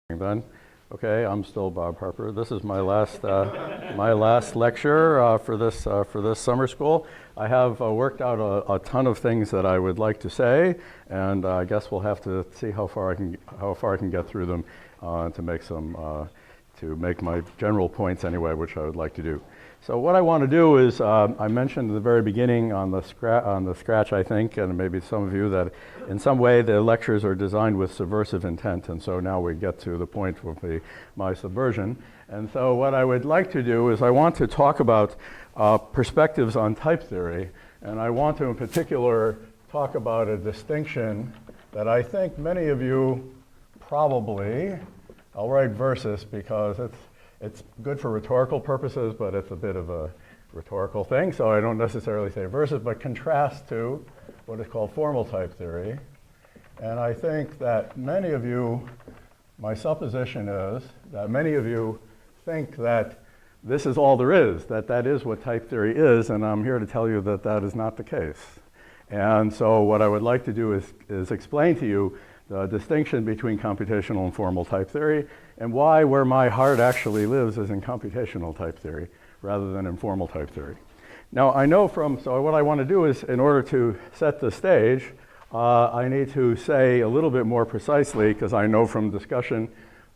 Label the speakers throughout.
Speaker 1: Then, okay, I'm still Bob Harper. This is my last my last lecture for this summer school. I have worked out a ton of things that I would like to say, and I guess we'll have to see how far I can get through them to make my general points anyway, which I would like to do. So what I want to do is, I mentioned at the very beginning on the scratch, I think, and maybe some of you, that in some way the lectures are designed with subversive intent, and so now we get to the point of my subversion. And so what I would like to do is I want to talk about perspectives on type theory, and I want to in particular talk about a distinction that I think many of you probably, I'll write versus because it's good for rhetorical purposes, but it's a bit of a rhetorical thing, so I don't necessarily say versus, but contrast to what is called formal type theory. And I think that many of you, my supposition is that many of you think that this is all there is, that is what type theory is, and I'm here to tell you that that is not the case. And so what I would like to do is explain to you the distinction between computational and formal type theory, and why where my heart actually lives is in computational type theory rather than in formal type theory. Now I know so what I want to do is, in order to set the stage, I need to say a little bit more precisely, because I know from discussion,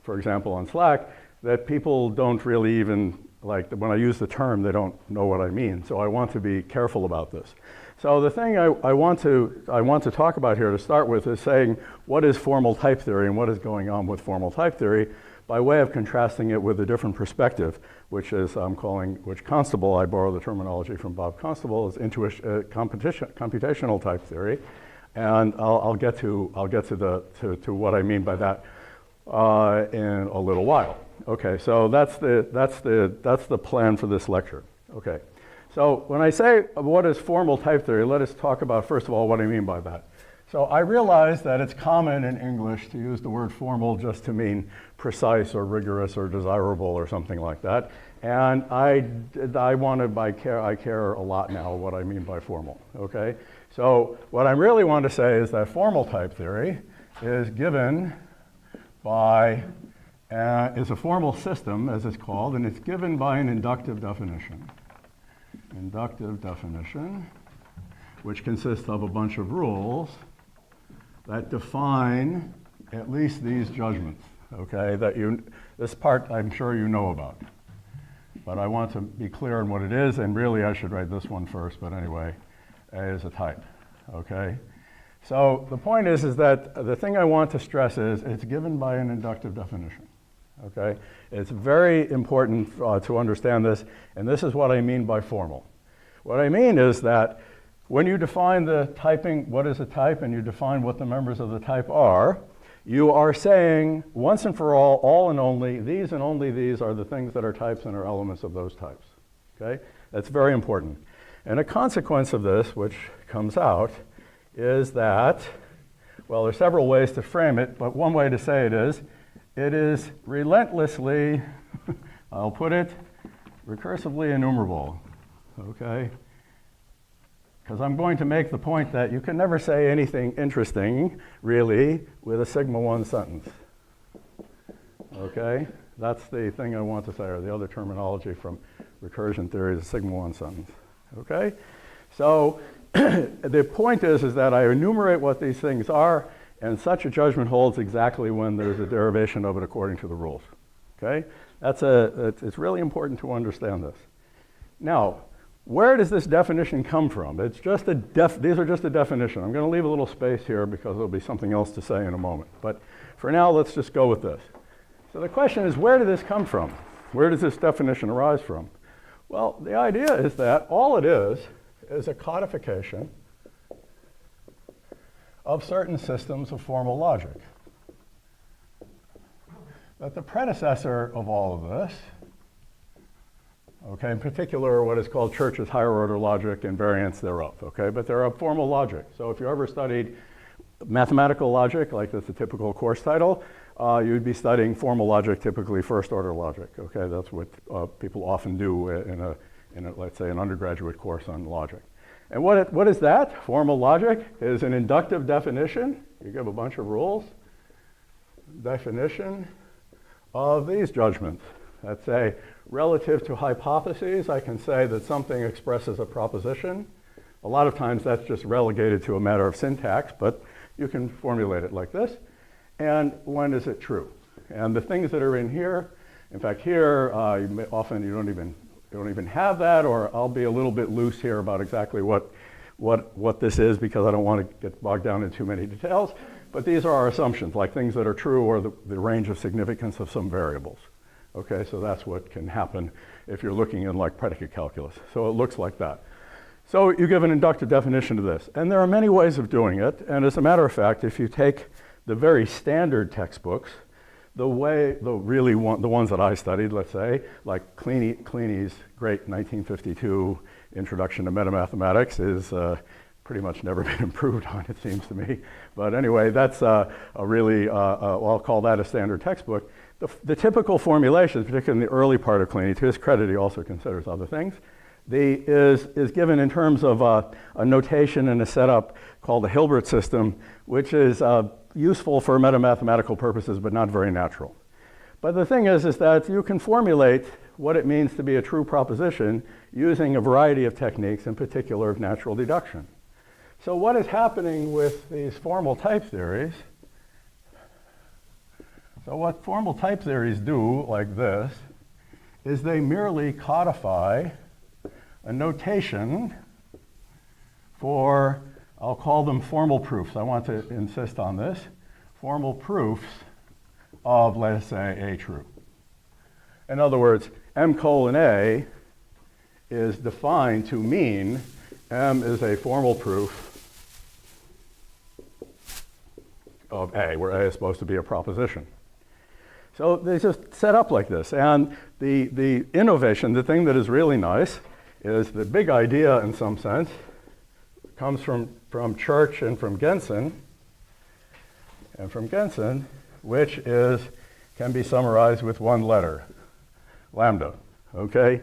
Speaker 1: for example on Slack, that people don't really even, when I use the term, they don't know what I mean. So I want to be careful about this. So the thing I want to talk about here to start with is saying what is formal type theory and what is going on with formal type theory, by way of contrasting it with a different perspective, which is which Constable, I borrow the terminology from Bob Constable, is computational type theory, and I'll get to what I mean by that in a little while. Okay, so that's the plan for this lecture. Okay. So when I say what is formal type theory, let us talk about, first of all, what I mean by that. So I realize that it's common in English to use the word formal just to mean precise or rigorous or desirable or something like that. And I care a lot now what I mean by formal, okay? So what I really want to say is that formal type theory is given by, is a formal system, as it's called, and it's given by an inductive definition. Inductive definition, which consists of a bunch of rules that define at least these judgments, okay? This part I'm sure you know about, but I want to be clear on what it is, and really I should write this one first, but anyway, A is a type, okay? So the point is that the thing I want to stress is it's given by an inductive definition. Okay, it's very important to understand this, and this is what I mean by formal. What I mean is that when you define the typing, what is a type, and you define what the members of the type are, you are saying once and for all and only these are the things that are types and are elements of those types. Okay, that's very important. And a consequence of this, which comes out, is that, well, there's several ways to frame it, but one way to say it is relentlessly, I'll put it, recursively enumerable, okay? Because I'm going to make the point that you can never say anything interesting, really, with a sigma 1 sentence, okay? That's the thing I want to say, or the other terminology from recursion theory is a sigma 1 sentence, okay? So the point is that I enumerate what these things are, and such a judgment holds exactly when there's a derivation of it according to the rules. Okay? It's really important to understand this. Now, where does this definition come from? It's just these are just a definition. I'm going to leave a little space here because there'll be something else to say in a moment. But for now, let's just go with this. So the question is, where did this come from? Where does this definition arise from? Well, the idea is that all it is a codification of certain systems of formal logic. That the predecessor of all of this, okay, in particular what is called Church's higher order logic and variants thereof, okay, but they're a formal logic. So if you ever studied mathematical logic, like that's a typical course title, you'd be studying formal logic, typically first order logic, okay? That's what people often do in a, let's say, an undergraduate course on logic. And what is that? Formal logic is an inductive definition. You give a bunch of rules. Definition of these judgments. Let's say, relative to hypotheses, I can say that something expresses a proposition. A lot of times that's just relegated to a matter of syntax, but you can formulate it like this. And when is it true? And the things that are in here, in fact here, often you don't even have that, or I'll be a little bit loose here about exactly what this is because I don't want to get bogged down in too many details. But these are our assumptions, like things that are true or the range of significance of some variables. Okay, so that's what can happen if you're looking in like predicate calculus. So it looks like that. So you give an inductive definition to this. And there are many ways of doing it. And as a matter of fact, if you take the very standard textbooks, the ones that I studied, let's say, like Kleeni's great 1952 Introduction to Metamathematics is pretty much never been improved on, it seems to me. But anyway, that's I'll call that a standard textbook. The typical formulations, particularly in the early part of Kleene, to his credit, he also considers other things, is given in terms of a notation and a setup called the Hilbert system, which is useful for metamathematical purposes, but not very natural. But the thing is that you can formulate what it means to be a true proposition using a variety of techniques, in particular of natural deduction. So what is happening with these formal type theories? So what formal type theories do, like this, is they merely codify a notation for, I'll call them formal proofs. I want to insist on this. Formal proofs of, let's say, A true. In other words, M:A is defined to mean M is a formal proof of A, where A is supposed to be a proposition. So they just set up like this. And the innovation, the thing that is really nice, is the big idea in some sense comes from Church and from Gensen, which can be summarized with one letter, lambda, okay?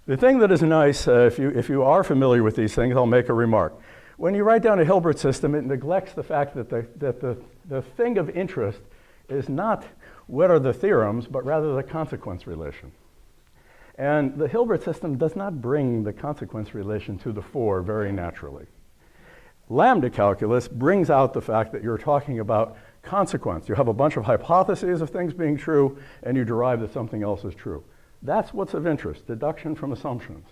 Speaker 1: The thing that is nice, if you are familiar with these things, I'll make a remark. When you write down a Hilbert system, it neglects the fact that the thing of interest is not what are the theorems, but rather the consequence relation. And the Hilbert system does not bring the consequence relation to the fore very naturally. Lambda calculus brings out the fact that you're talking about consequence. You have a bunch of hypotheses of things being true, and you derive that something else is true. That's what's of interest, deduction from assumptions.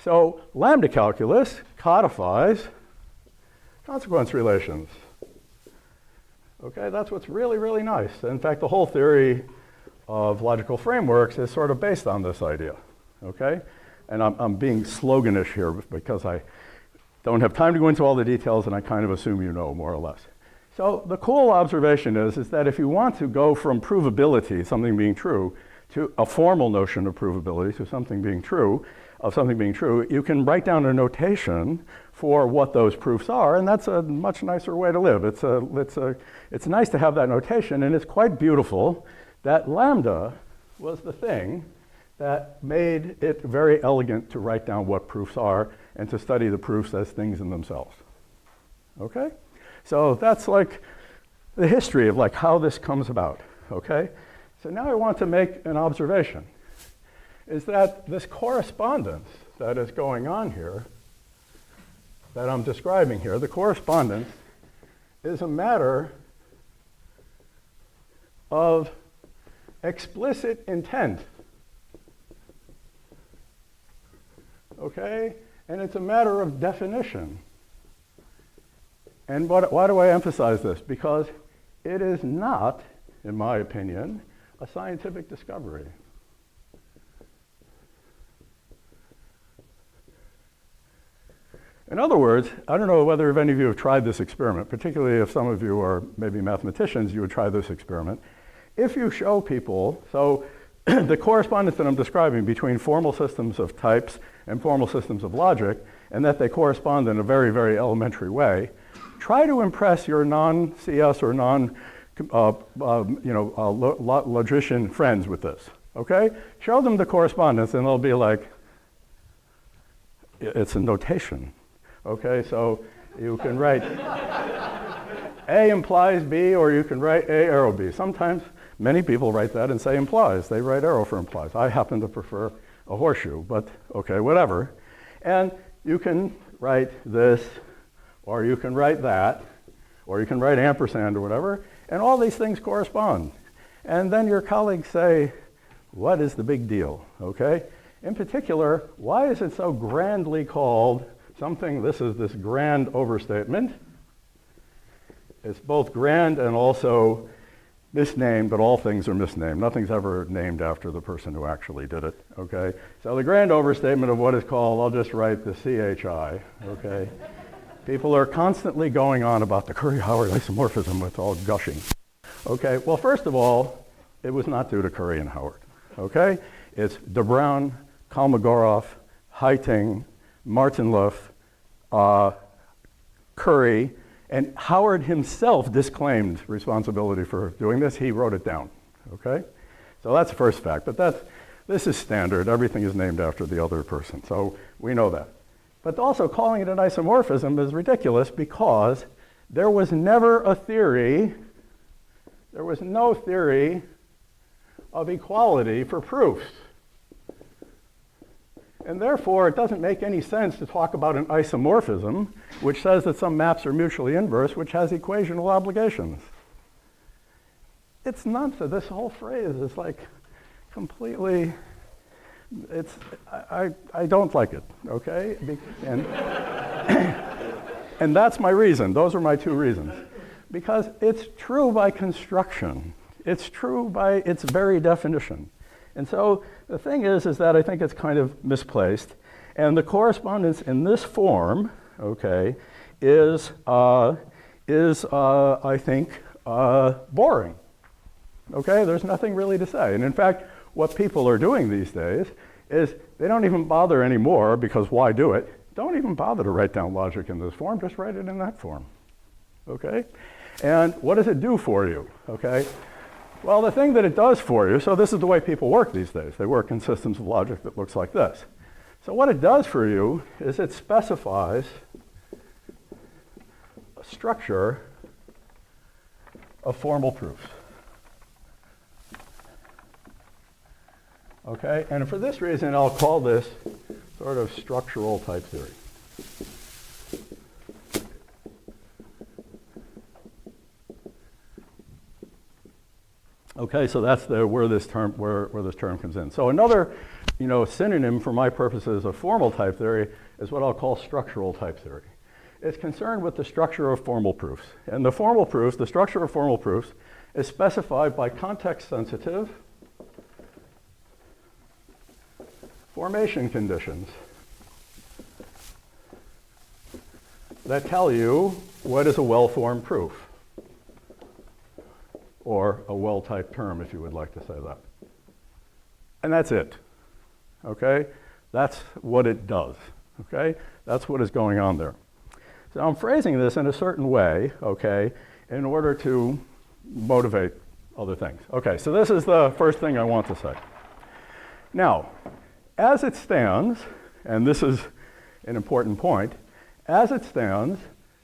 Speaker 1: So lambda calculus codifies consequence relations. Okay, that's what's really, really nice. In fact, the whole theory of logical frameworks is sort of based on this idea, okay? And I'm being sloganish here because I don't have time to go into all the details, and I kind of assume you know more or less. So the cool observation is that if you want to go from provability, something being true, to a formal notion of provability, to something being true, you can write down a notation for what those proofs are, and that's a much nicer way to live. It's nice to have that notation, and it's quite beautiful that lambda was the thing that made it very elegant to write down what proofs are and to study the proofs as things in themselves. Okay? So that's like the history of like how this comes about. Okay? So now I want to make an observation, is that this correspondence that is going on here, that I'm describing here, the correspondence is a matter of explicit intent. Okay? And it's a matter of definition. And why do I emphasize this? Because it is not, in my opinion, a scientific discovery. In other words, I don't know whether any of you have tried this experiment, particularly if some of you are maybe mathematicians, you would try this experiment. If you show people, so the correspondence that I'm describing between formal systems of types and formal systems of logic, and that they correspond in a very, very elementary way, try to impress your non-CS or logician friends with this, okay? Show them the correspondence and they'll be like, it's a notation, okay? So you can write A implies B, or you can write A arrow B. Sometimes Many people write that and say implies. They write arrow for implies. I happen to prefer a horseshoe, but okay, whatever. And you can write this, or you can write that, or you can write ampersand or whatever, and all these things correspond. And then your colleagues say, what is the big deal, okay? In particular, why is it so grandly called something? This is this grand overstatement. It's both grand and also misnamed, but all things are misnamed. Nothing's ever named after the person who actually did it, okay? So the grand overstatement of what is called, I'll just write the CHI, okay? People are constantly going on about the Curry-Howard isomorphism with all gushing. Okay, well, first of all, it was not due to Curry and Howard, okay? It's de Bruijn, Kolmogorov, Heiting, Martinluff, Curry, and Howard himself disclaimed responsibility for doing this. He wrote it down, okay? So that's the first fact, but this is standard. Everything is named after the other person, so we know that. But also calling it an isomorphism is ridiculous because there was never a theory, there was no theory of equality for proofs. And therefore, it doesn't make any sense to talk about an isomorphism, which says that some maps are mutually inverse, which has equational obligations. It's nonsense. This whole phrase is like completely, I don't like it, okay? And that's my reason. Those are my two reasons. Because it's true by construction. It's true by its very definition. And so the thing is that I think it's kind of misplaced. And the correspondence in this form, okay, is I think, boring. Okay, there's nothing really to say. And in fact, what people are doing these days is they don't even bother anymore, because why do it? Don't even bother to write down logic in this form, just write it in that form. Okay? And what does it do for you? Okay? Well, the thing that it does for you, so this is the way people work these days. They work in systems of logic that looks like this. So what it does for you is it specifies a structure of formal proofs. Okay, and for this reason, I'll call this sort of structural type theory. Okay, so that's where this term comes in. So another, synonym for my purposes of formal type theory is what I'll call structural type theory. It's concerned with the structure of formal proofs. And the formal proofs, the structure of formal proofs, is specified by context-sensitive formation conditions that tell you what is a well-formed proof, or a well-typed term, if you would like to say that. And that's it, okay? That's what it does, okay? That's what is going on there. So I'm phrasing this in a certain way, okay, in order to motivate other things. Okay, so this is the first thing I want to say. Now, as it stands, and this is an important point, as it stands,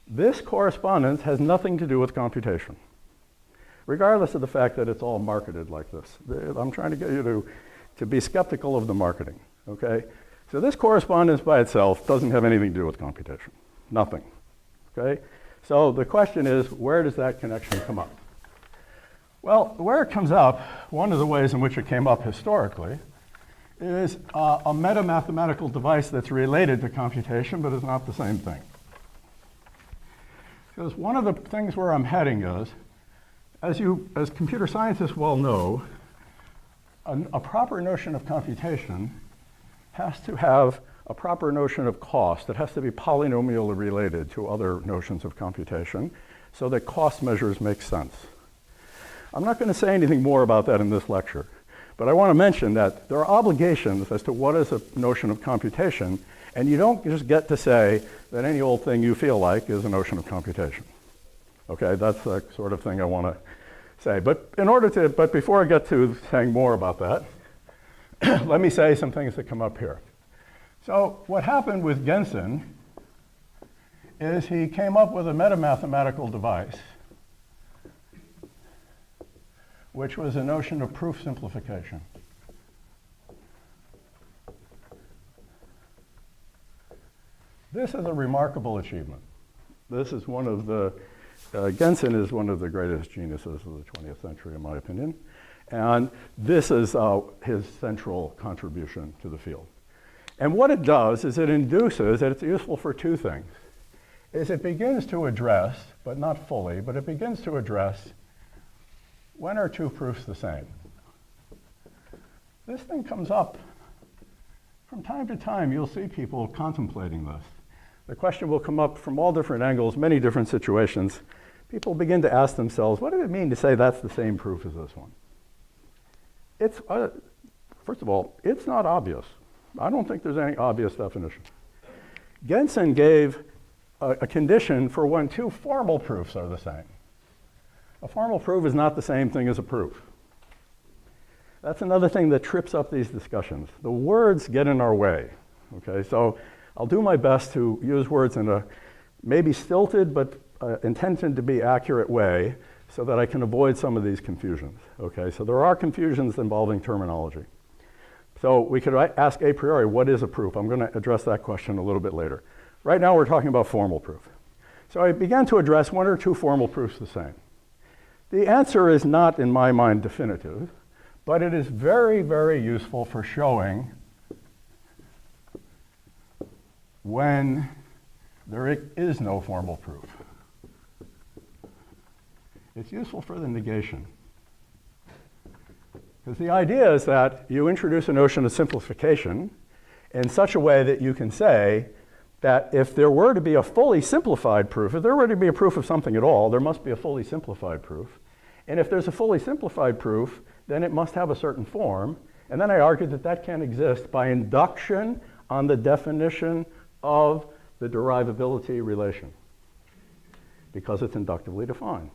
Speaker 1: this correspondence has nothing to do with computation, regardless of the fact that it's all marketed like this. I'm trying to get you to be skeptical of the marketing, okay? So this correspondence by itself doesn't have anything to do with computation, nothing, okay? So the question is, where does that connection come up? Well, where it comes up, one of the ways in which it came up historically, is a meta-mathematical device that's related to computation, but is not the same thing. Because one of the things where I'm heading is, as computer scientists well know, a proper notion of computation has to have a proper notion of cost. It has to be polynomially related to other notions of computation so that cost measures make sense. I'm not going to say anything more about that in this lecture, but I want to mention that there are obligations as to what is a notion of computation, and you don't just get to say that any old thing you feel like is a notion of computation. Okay, that's the sort of thing I want to say. But before I get to saying more about that, let me say some things that come up here. So what happened with Gensen is he came up with a meta-mathematical device which was a notion of proof simplification. This is a remarkable achievement. This is one of the, Gensen is one of the greatest geniuses of the 20th century, in my opinion. And this is his central contribution to the field. And what it does is it induces, and it's useful for two things, is it begins to address, but not fully, but it begins to address when are two proofs the same? This thing comes up from time to time. You'll see people contemplating this. The question will come up from all different angles, many different situations. People begin to ask themselves, what does it mean to say that's the same proof as this one? It's, first of all, it's not obvious. I don't think there's any obvious definition. Gensen gave a condition for when two formal proofs are the same. A formal proof is not the same thing as a proof. That's another thing that trips up these discussions. The words get in our way, okay? So I'll do my best to use words in a maybe stilted but intended to be accurate way so that I can avoid some of these confusions, okay? So there are confusions involving terminology. So we could ask a priori, what is a proof? I'm going to address that question a little bit later. Right now we're talking about formal proof. So I began to address one or two formal proofs the same. The answer is not, in my mind, definitive, but it is very, very useful for showing when there is no formal proof. It's useful for the negation. Because the idea is that you introduce a notion of simplification in such a way that you can say that if there were to be a fully simplified proof, if there were to be a proof of something at all, there must be a fully simplified proof. And if there's a fully simplified proof, then it must have a certain form. And then I argued that that can't exist by induction on the definition of the derivability relation, because it's inductively defined.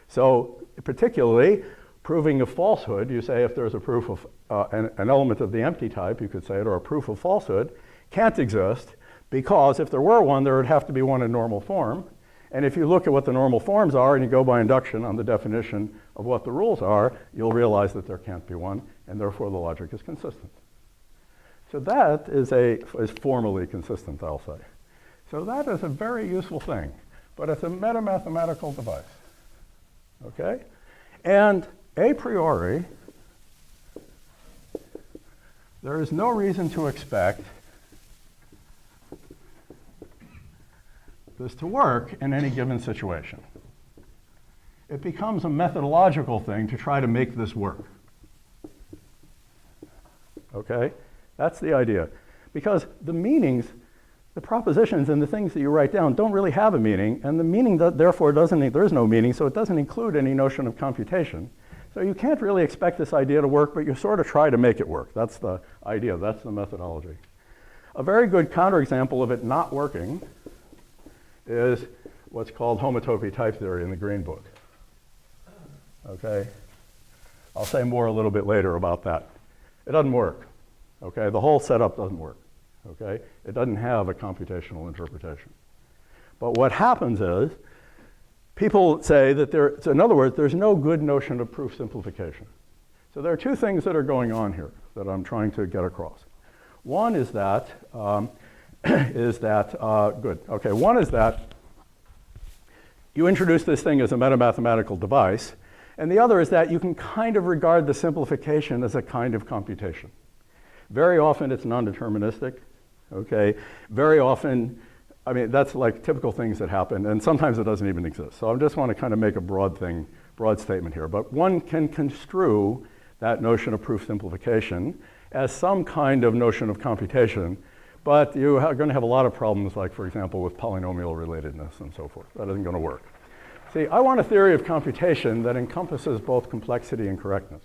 Speaker 1: So particularly, proving a falsehood, you say if there's a proof of an element of the empty type, you could say it, or a proof of falsehood, can't exist, because if there were one, there would have to be one in normal form. And if you look at what the normal forms are and you go by induction on the definition of what the rules are, you'll realize that there can't be one, and therefore the logic is consistent. So that is formally consistent, I'll say. So that is a very useful thing, but it's a metamathematical device, okay? And a priori, there is no reason to expect this to work in any given situation. It becomes a methodological thing to try to make this work. Okay? That's the idea. Because the meanings, the propositions and the things that you write down don't really have a meaning, and the meaning therefore there is no meaning, so it doesn't include any notion of computation. So you can't really expect this idea to work, but you sort of try to make it work. That's the idea, that's the methodology. A very good counterexample of it not working is what's called homotopy type theory in the Green Book. Okay? I'll say more a little bit later about that. It doesn't work. Okay? The whole setup doesn't work. Okay? It doesn't have a computational interpretation. But what happens is people say that so in other words, there's no good notion of proof simplification. So there are two things that are going on here that I'm trying to get across. One is that one is that you introduce this thing as a metamathematical device, and the other is that you can kind of regard the simplification as a kind of computation. Very often it's non-deterministic, okay? Very often, I mean, that's like typical things that happen, and sometimes it doesn't even exist. So I just want to kind of make a broad statement here. But one can construe that notion of proof simplification as some kind of notion of computation, but you are going to have a lot of problems, like, for example, with polynomial relatedness and so forth. That isn't going to work. See, I want a theory of computation that encompasses both complexity and correctness.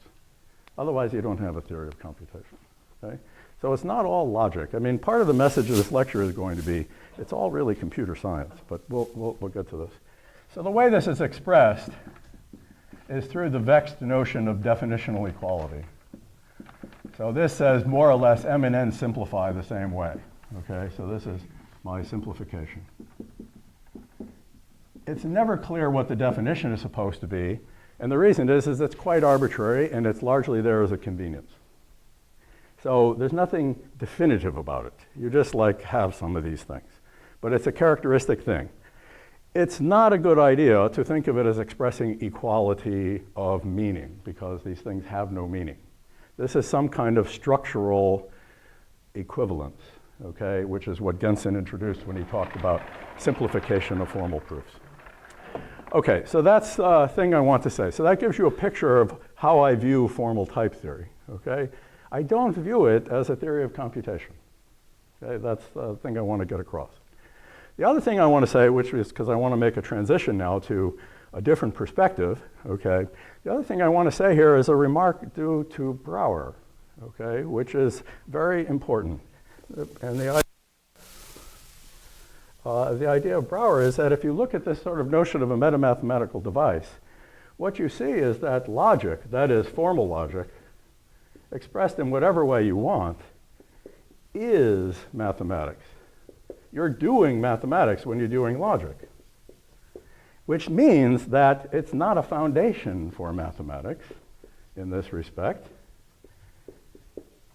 Speaker 1: Otherwise, you don't have a theory of computation. Okay? So it's not all logic. I mean, part of the message of this lecture is going to be, it's all really computer science, but we'll get to this. So the way this is expressed is through the vexed notion of definitional equality. So this says more or less M and N simplify the same way. Okay, so this is my simplification. It's never clear what the definition is supposed to be, And the reason is it's quite arbitrary, and it's largely there as a convenience. So there's nothing definitive about it. You just like have some of these things. But it's a characteristic thing. It's not a good idea to think of it as expressing equality of meaning, because these things have no meaning. This is some kind of structural equivalence, okay, which is what Gensen introduced when he talked about simplification of formal proofs. Okay, so that's the thing I want to say. So that gives you a picture of how I view formal type theory, okay? I don't view it as a theory of computation. Okay, that's the thing I want to get across. The other thing I want to say, which is because I want to make a transition now to a different perspective, okay? The other thing I want to say here is a remark due to Brauer, okay, which is very important. And the idea of Brauer is that if you look at this sort of notion of a metamathematical device, what you see is that logic, that is formal logic, expressed in whatever way you want, is mathematics. You're doing mathematics when you're doing logic, which means that it's not a foundation for mathematics in this respect,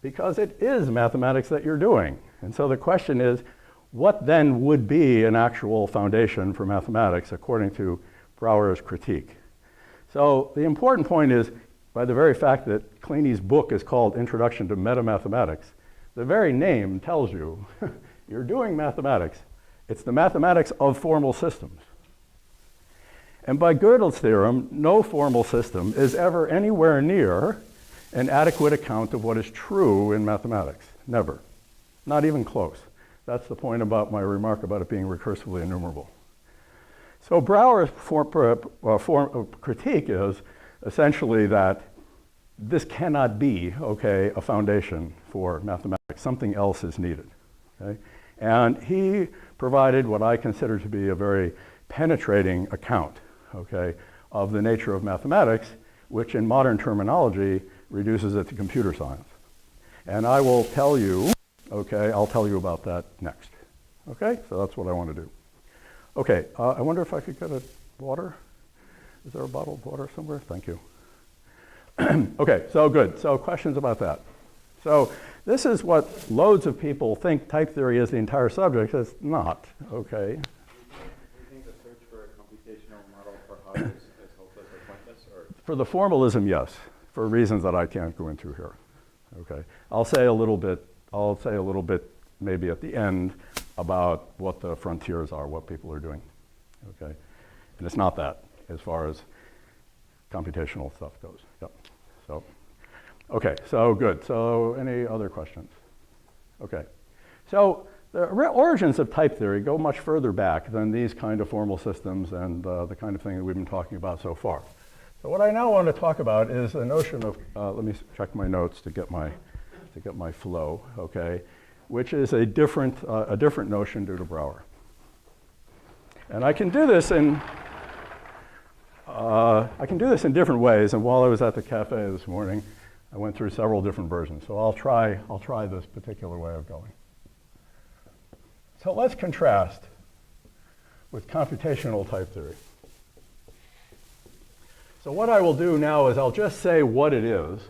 Speaker 1: because it is mathematics that you're doing. And so the question is, what then would be an actual foundation for mathematics according to Brauer's critique? So the important point is, by the very fact that Kleeni's book is called Introduction to Metamathematics, the very name tells you you're doing mathematics. It's the mathematics of formal systems. And by Gödel's theorem, no formal system is ever anywhere near an adequate account of what is true in mathematics. Never. Not even close. That's the point about my remark about it being recursively enumerable. So Brauer's critique is essentially that this cannot be, okay, a foundation for mathematics. Something else is needed, okay? And he provided what I consider to be a very penetrating account, okay, of the nature of mathematics, which in modern terminology reduces it to computer science. And I will tell you, okay, I'll tell you about that next. Okay, so that's what I want to do. Okay, I wonder if I could get a water. Is there a bottle of water somewhere? Thank you. Okay, so good. So questions about that. So this is what loads of people think type theory is the entire subject. It's not, okay?
Speaker 2: Do you think the search for a computational model for Harpers is hopeless or pointless? Or?
Speaker 1: For the formalism, yes, for reasons that I can't go into here. Okay, I'll say a little bit maybe at the end about what the frontiers are, what people are doing. Okay, and it's not that as far as computational stuff goes. Yep. So, okay, so good. So any other questions? Okay. So the origins of type theory go much further back than these kind of formal systems and the kind of thing that we've been talking about so far. So what I now want to talk about is the notion of, let me check my notes to get my flow, okay, which is a different notion due to Brauer. And I can do this in different ways. And while I was at the cafe this morning, I went through several different versions. So I'll try this particular way of going. So let's contrast with computational type theory. So what I will do now is I'll just say what it is,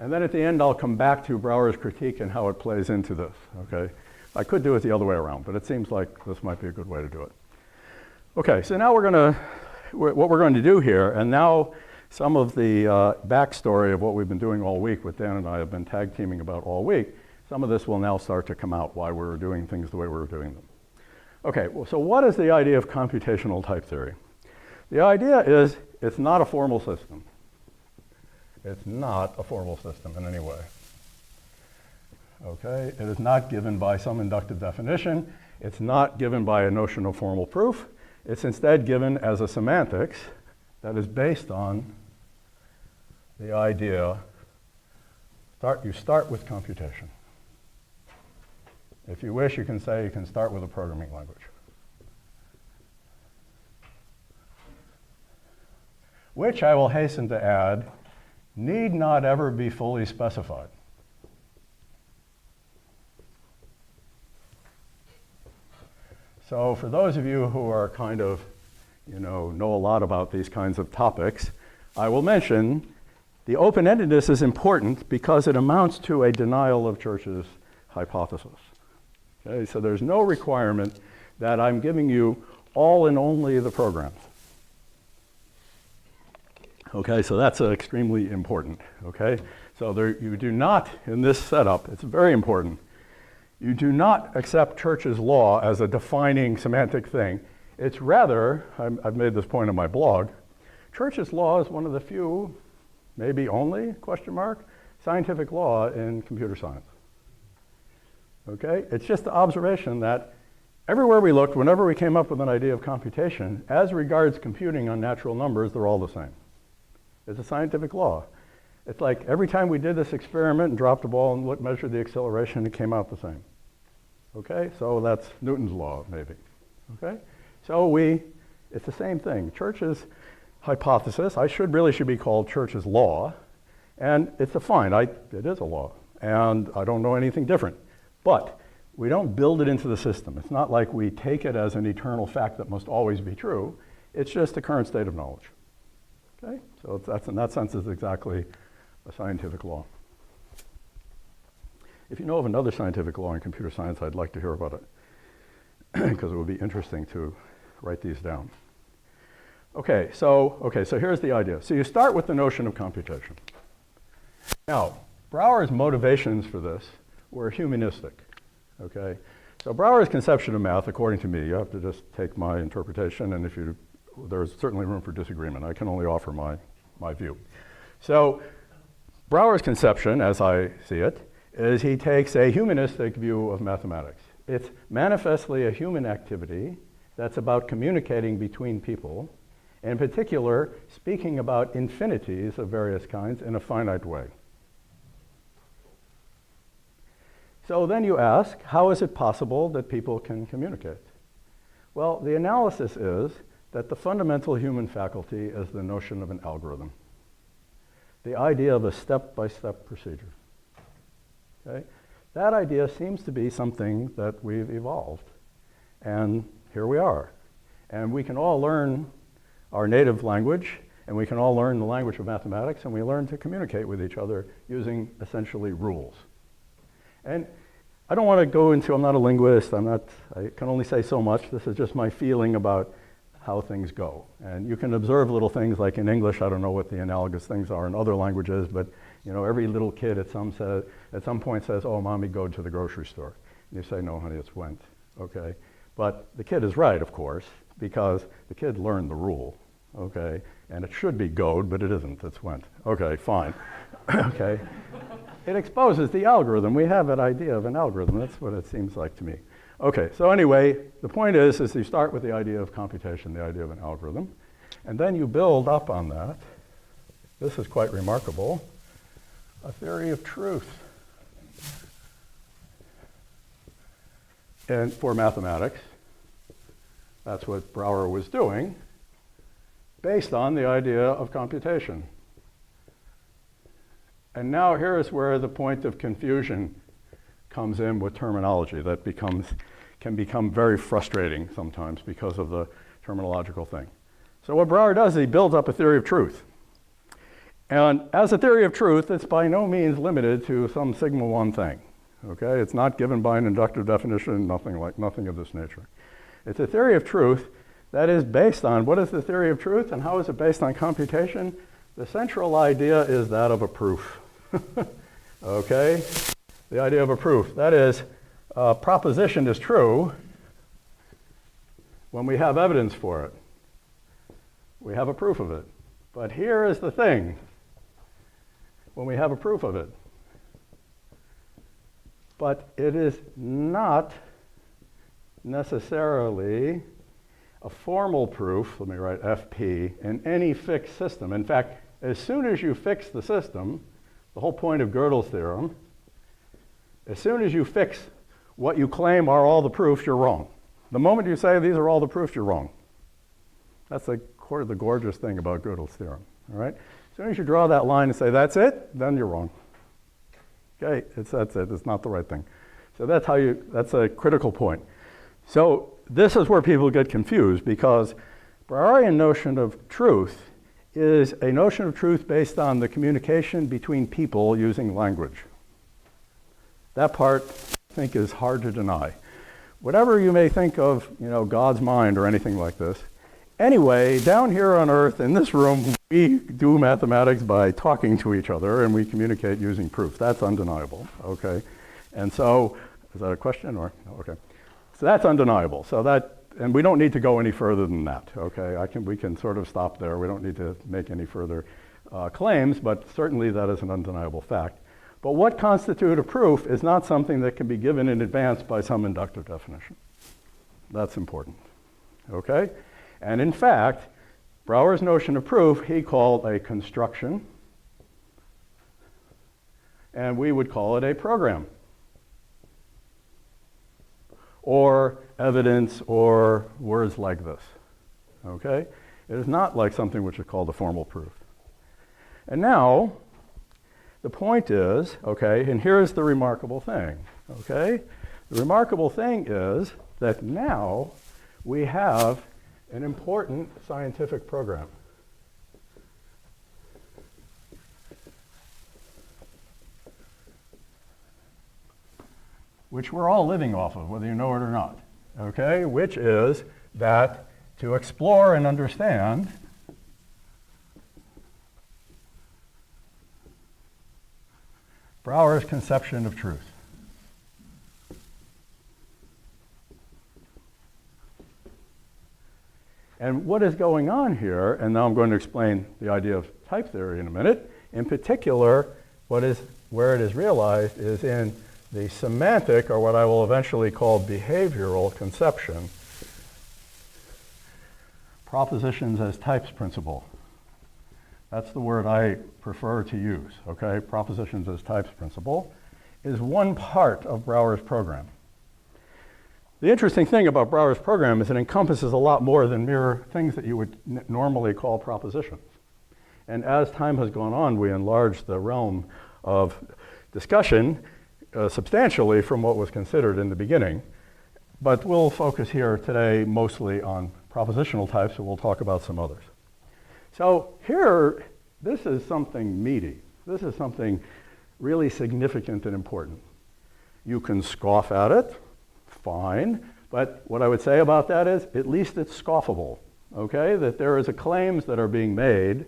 Speaker 1: and then at the end I'll come back to Brauer's critique and how it plays into this, okay? I could do it the other way around, but it seems like this might be a good way to do it. Okay, so now what we're going to do here, and now some of the backstory of what we've been doing all week, what Dan and I have been tag teaming about all week, some of this will now start to come out, why we're doing things the way we're doing them. Okay, well, so what is the idea of computational type theory? The idea is it's not a formal system. It's not a formal system in any way. Okay, it is not given by some inductive definition. It's not given by a notion of formal proof. It's instead given as a semantics that is based on the idea, you start with computation. If you wish, you can say you can start with a programming language. Which I will hasten to add, need not ever be fully specified. So for those of you who are kind of, know a lot about these kinds of topics, I will mention the open-endedness is important because it amounts to a denial of Church's hypothesis. Okay, so there's no requirement that I'm giving you all and only the programs. Okay, so that's extremely important, okay? So you do not, in this setup, it's very important, you do not accept Church's law as a defining semantic thing. It's rather, I've made this point in my blog, Church's law is one of the few, maybe only, question mark, scientific law in computer science. Okay, it's just the observation that everywhere we looked, whenever we came up with an idea of computation, as regards computing on natural numbers, they're all the same. It's a scientific law. It's like every time we did this experiment and dropped a ball and measured the acceleration, it came out the same. Okay, so that's Newton's law, maybe. Okay, so it's the same thing. Church's hypothesis, really should be called Church's law, and it's fine, it is a law, and I don't know anything different. But we don't build it into the system. It's not like we take it as an eternal fact that must always be true. It's just the current state of knowledge. Okay? So that's, in that sense, is exactly a scientific law. If you know of another scientific law in computer science, I'd like to hear about it, because it would be interesting to write these down. Okay, so here's the idea. So you start with the notion of computation. Now, Brauer's motivations for this were humanistic, okay? So Brauer's conception of math, according to me, you have to just take my interpretation, and there's certainly room for disagreement. I can only offer my view. So Brauer's conception, as I see it, is he takes a humanistic view of mathematics. It's manifestly a human activity that's about communicating between people, in particular, speaking about infinities of various kinds in a finite way. So then you ask, how is it possible that people can communicate? Well, the analysis is that the fundamental human faculty is the notion of an algorithm, the idea of a step-by-step procedure. Okay? That idea seems to be something that we've evolved, and here we are. And we can all learn our native language, and we can all learn the language of mathematics, and we learn to communicate with each other using essentially rules. And I don't want to go into, I'm not a linguist, I can only say so much. This is just my feeling about how things go. And you can observe little things like in English, I don't know what the analogous things are in other languages, but every little kid at some point says, oh, mommy, go to the grocery store. And you say, no, honey, it's went, okay? But the kid is right, of course, because the kid learned the rule, okay? And it should be goed, but it isn't, it's went. Okay, fine, okay? It exposes the algorithm. We have that idea of an algorithm. That's what it seems like to me. Okay, so anyway, the point is you start with the idea of computation, the idea of an algorithm, and then you build up on that. This is quite remarkable. A theory of truth. And for mathematics, that's what Brauer was doing, based on the idea of computation. And now here is where the point of confusion comes in with terminology that can become very frustrating sometimes because of the terminological thing. So what Brauer does is he builds up a theory of truth. And as a theory of truth, it's by no means limited to some sigma 1 thing. Okay? It's not given by an inductive definition, nothing of this nature. It's a theory of truth that is based on, what is the theory of truth and how is it based on computation? The central idea is that of a proof. Okay? The idea of a proof. That is, a proposition is true when we have evidence for it. We have a proof of it. But here is the thing. When we have a proof of it. But it is not necessarily a formal proof, let me write FP, in any fixed system. In fact, as soon as you fix the system, the whole point of Gödel's theorem, as soon as you fix what you claim are all the proofs, you're wrong. The moment you say these are all the proofs, you're wrong. That's the gorgeous thing about Gödel's theorem, all right? As soon as you draw that line and say that's it, then you're wrong. Okay, that's it, it's not the right thing. So that's a critical point. So this is where people get confused because Brauerian notion of truth is a notion of truth based on the communication between people using language. That part, I think, is hard to deny. Whatever you may think of, God's mind or anything like this, anyway, down here on Earth, in this room, we do mathematics by talking to each other, and we communicate using proof. That's undeniable, okay? And so, is that a question or? Okay. So that's undeniable. And we don't need to go any further than that, okay? We can sort of stop there. We don't need to make any further claims, but certainly that is an undeniable fact. But what constitutes a proof is not something that can be given in advance by some inductive definition. That's important, okay? And in fact, Brauer's notion of proof, he called a construction, and we would call it a program, or evidence, or words like this, okay? It is not like something which is called a formal proof. And now, the point is, okay, and here's the remarkable thing, okay? The remarkable thing is that now we have an important scientific program. Which we're all living off of, whether you know it or not, okay? Which is that to explore and understand Brauer's conception of truth. And what is going on here, and now I'm going to explain the idea of type theory in a minute, in particular, where it is realized is in the semantic, or what I will eventually call behavioral conception, propositions as types principle. That's the word I prefer to use, okay? Propositions as types principle is one part of Brauer's program. The interesting thing about Brauer's program is it encompasses a lot more than mere things that you would normally call propositions. And as time has gone on, we enlarged the realm of discussion substantially from what was considered in the beginning. But we'll focus here today mostly on propositional types, and we'll talk about some others. So here, this is something meaty. This is something really significant and important. You can scoff at it, fine, but what I would say about that is at least it's scoffable, okay? That there is claims that are being made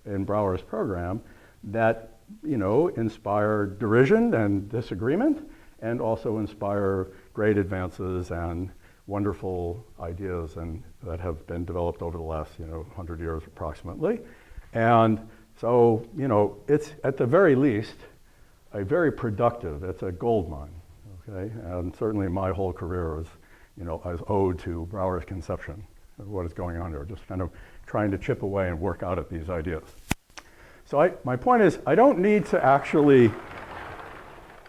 Speaker 1: in Brauer's program that, inspire derision and disagreement, and also inspire great advances and wonderful ideas that have been developed over the last 100 years approximately. And so it's at the very least a very productive, it's a gold mine, okay? And certainly my whole career is owed to Brauer's conception of what is going on here, just kind of trying to chip away and work out at these ideas. So my point is, I don't need to actually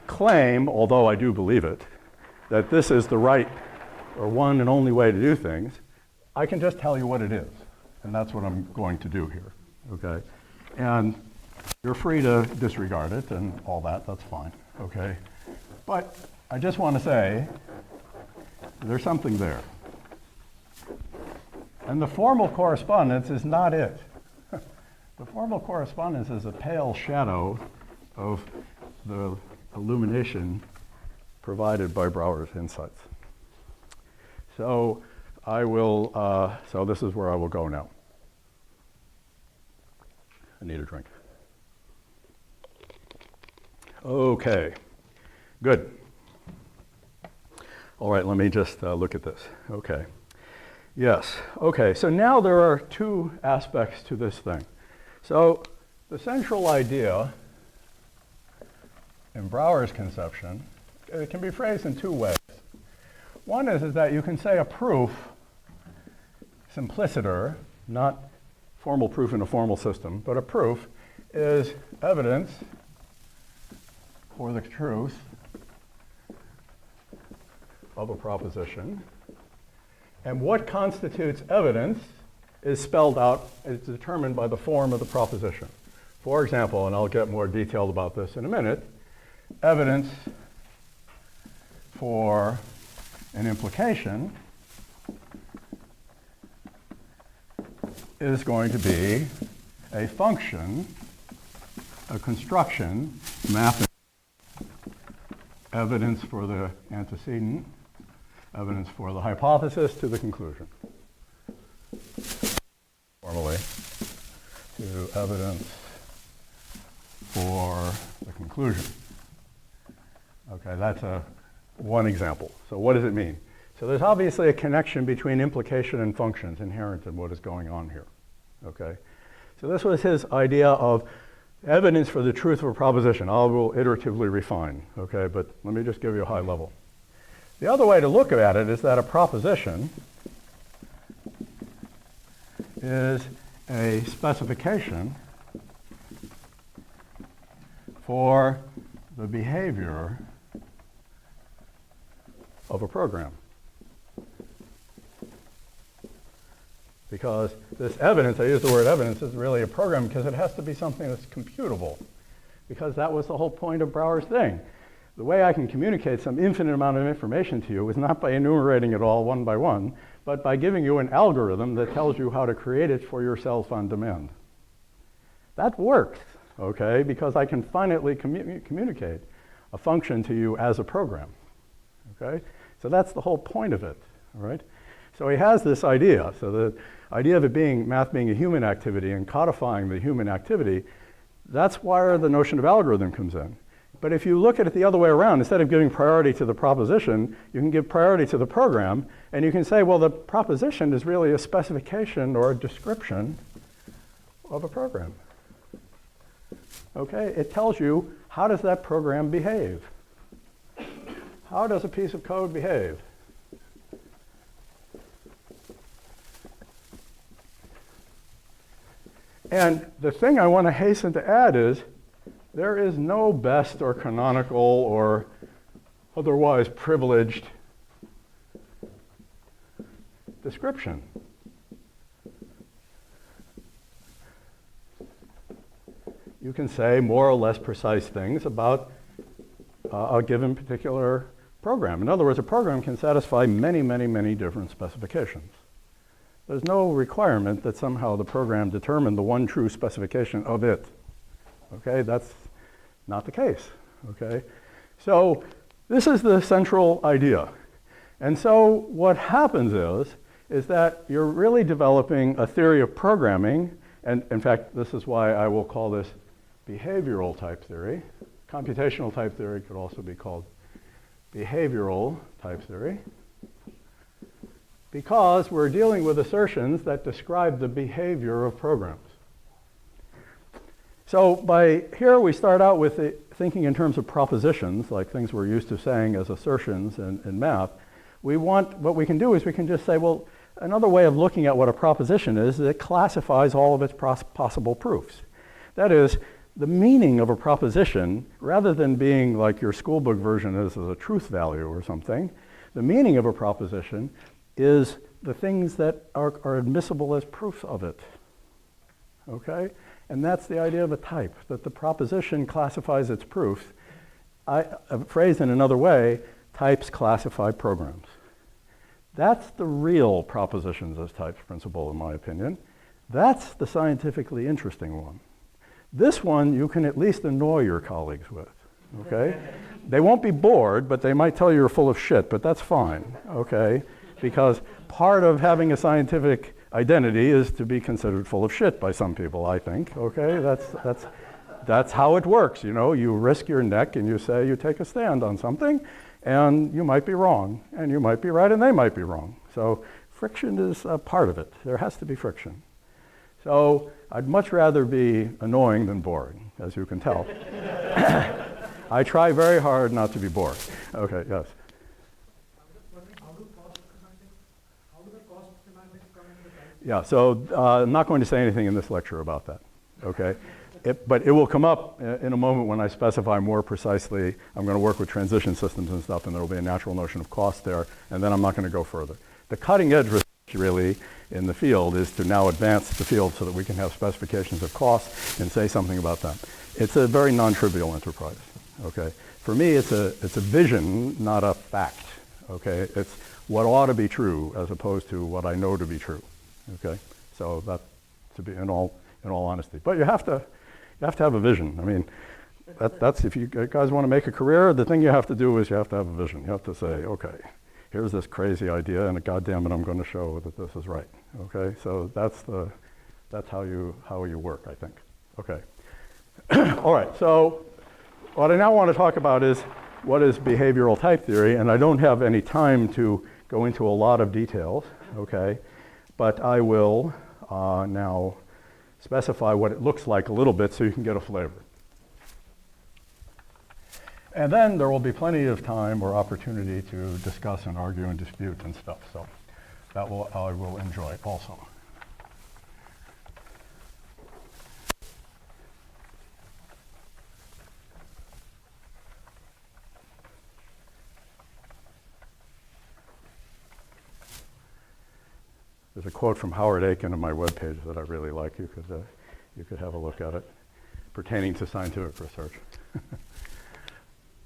Speaker 1: claim, although I do believe it, that this is the right or one and only way to do things. I can just tell you what it is, and that's what I'm going to do here, okay? And you're free to disregard it and all that, that's fine, okay? But I just want to say there's something there. And the formal correspondence is not it. The formal correspondence is a pale shadow of the illumination provided by Brauer's insights. So so this is where I will go now. I need a drink. Okay, good. All right, let me just look at this. Okay, yes, okay, so now there are two aspects to this thing. So the central idea in Brauer's conception, it can be phrased in two ways. One is that you can say a proof, simpliciter, not formal proof in a formal system, but a proof is evidence for the truth of a proposition. And what constitutes evidence is spelled out, is determined by the form of the proposition. For example, and I'll get more detailed about this in a minute, evidence for an implication is going to be a function, a construction, mapping evidence for the antecedent, evidence for the hypothesis to the conclusion. Formally, to evidence for the conclusion. Okay, that's one example. So what does it mean? So there's obviously a connection between implication and functions inherent in what is going on here. Okay, so this was his idea of evidence for the truth of a proposition. I will iteratively refine, okay, but let me just give you a high level. The other way to look at it is that a proposition is a specification for the behavior of a program. Because this evidence, I use the word evidence, is really a program because it has to be something that's computable. Because that was the whole point of Brauer's thing. The way I can communicate some infinite amount of information to you is not by enumerating it all one by one, but by giving you an algorithm that tells you how to create it for yourself on demand. That works, okay, because I can finitely communicate a function to you as a program, okay? So that's the whole point of it, all right? So he has this idea. So the idea of it being, math being a human activity and codifying the human activity, that's where the notion of algorithm comes in. But if you look at it the other way around, instead of giving priority to the proposition, you can give priority to the program, and you can say, well, the proposition is really a specification or a description of a program. Okay, it tells you, how does that program behave? How does a piece of code behave? And the thing I want to hasten to add is, there is no best or canonical or otherwise privileged description. You can say more or less precise things about a given particular program. In other words, a program can satisfy many, many, many different specifications. There's no requirement that somehow the program determine the one true specification of it. Okay, that's not the case, okay? So this is the central idea. And so what happens is that you're really developing a theory of programming, and in fact, this is why I will call this behavioral type theory. Computational type theory could also be called behavioral type theory, because we're dealing with assertions that describe the behavior of programs. So by here we start out with thinking in terms of propositions, like things we're used to saying as assertions in math. What we can do is we can just say, well, another way of looking at what a proposition is it classifies all of its possible proofs. That is, the meaning of a proposition, rather than being like your school book version is as a truth value or something, the meaning of a proposition is the things that are admissible as proofs of it, okay? And that's the idea of a type, that the proposition classifies its proofs. Phrased in another way, types classify programs. That's the real propositions as types principle, in my opinion. That's the scientifically interesting one. This one you can at least annoy your colleagues with, okay? They won't be bored, but they might tell you you're full of shit, but that's fine, okay? Because part of having a scientific identity is to be considered full of shit by some people, I think, okay? That's how it works, you know? You risk your neck and you say you take a stand on something, and you might be wrong, and you might be right, and they might be wrong. So friction is a part of it. There has to be friction. So I'd much rather be annoying than boring, as you can tell. I try very hard not to be bored. Okay, yes. Yeah, so I'm not going to say anything in this lecture about that, okay? But it will come up in a moment when I specify more precisely. I'm going to work with transition systems and stuff, and there will be a natural notion of cost there, and then I'm not going to go further. The cutting edge research really in the field is to now advance the field so that we can have specifications of cost and say something about that. It's a very non-trivial enterprise, okay? For me, it's a vision, not a fact, okay? It's what ought to be true as opposed to what I know to be true. Okay, so that to be in all in all honesty. But you have to have a vision. I mean, that's if you guys want to make a career, the thing you have to do is you have to have a vision. You have to say, okay, here's this crazy idea, and goddamn it, I'm going to show that this is right. Okay, so that's how you work, I think. Okay. All right. So what I now want to talk about is what is behavioral type theory, and I don't have any time to go into a lot of details. Okay, but I will now specify what it looks like a little bit so you can get a flavor. And then there will be plenty of time or opportunity to discuss and argue and dispute and stuff. So that I will enjoy also. There's a quote from Howard Aiken on my webpage that I really like. You could have a look at it, pertaining to scientific research.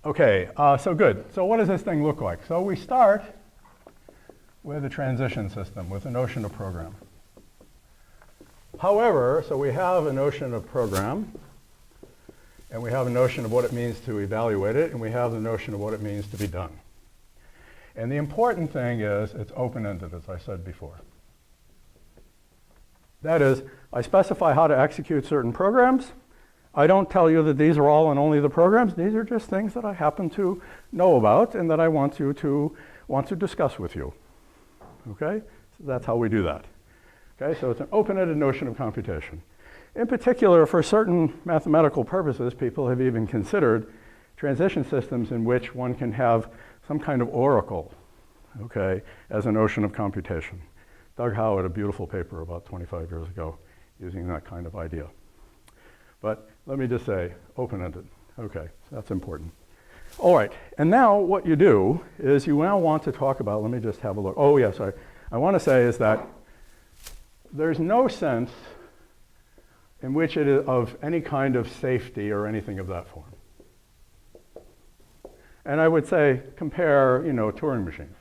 Speaker 1: Okay, so good. So what does this thing look like? So we start with a transition system, with a notion of program. However, so we have a notion of program, and we have a notion of what it means to evaluate it, and we have the notion of what it means to be done. And the important thing is it's open-ended, as I said before. That is, I specify how to execute certain programs. I don't tell you that these are all and only the programs. These are just things that I happen to know about and that I want to discuss with you. Okay? So that's how we do that. Okay? So it's an open-ended notion of computation. In particular, for certain mathematical purposes, people have even considered transition systems in which one can have some kind of oracle, okay, as a notion of computation. Doug Howe had a beautiful paper about 25 years ago using that kind of idea. But let me just say, open-ended. Okay, so that's important. All right, and now what you do is you now want to talk about, let me just have a look. Oh, yes, I want to say is that there's no sense in which it is of any kind of safety or anything of that form. And I would say compare, Turing machines.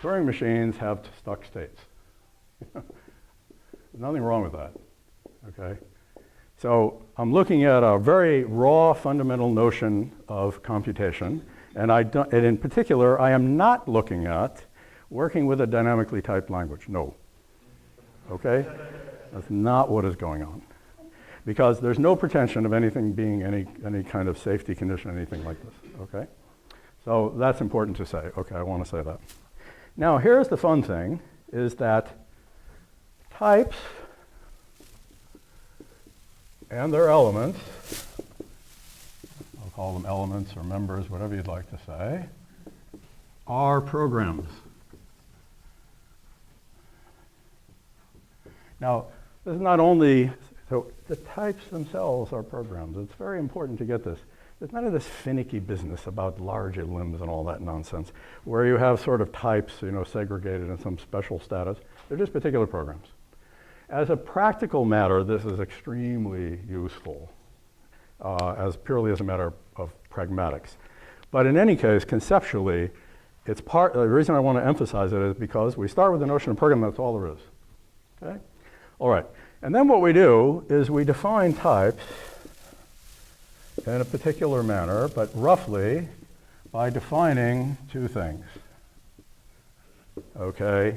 Speaker 1: Turing machines have stuck states. There's nothing wrong with that, okay? So I'm looking at a very raw fundamental notion of computation, and in particular, I am not looking at working with a dynamically typed language. No, okay? That's not what is going on. Because there's no pretension of anything being any kind of safety condition, anything like this, okay? So that's important to say. Okay, I want to say that. Now, here's the fun thing, is that types and their elements, I'll call them elements or members, whatever you'd like to say, are programs. Now, this is not only, so the types themselves are programs. It's very important to get this. There's none of this finicky business about larger limbs and all that nonsense, where you have sort of types, segregated in some special status. They're just particular programs. As a practical matter, this is extremely useful, purely as a matter of pragmatics. But in any case, conceptually, the reason I want to emphasize it is because we start with the notion of program, that's all there is. Okay? All right. And then what we do is we define types in a particular manner, but roughly by defining two things. Okay?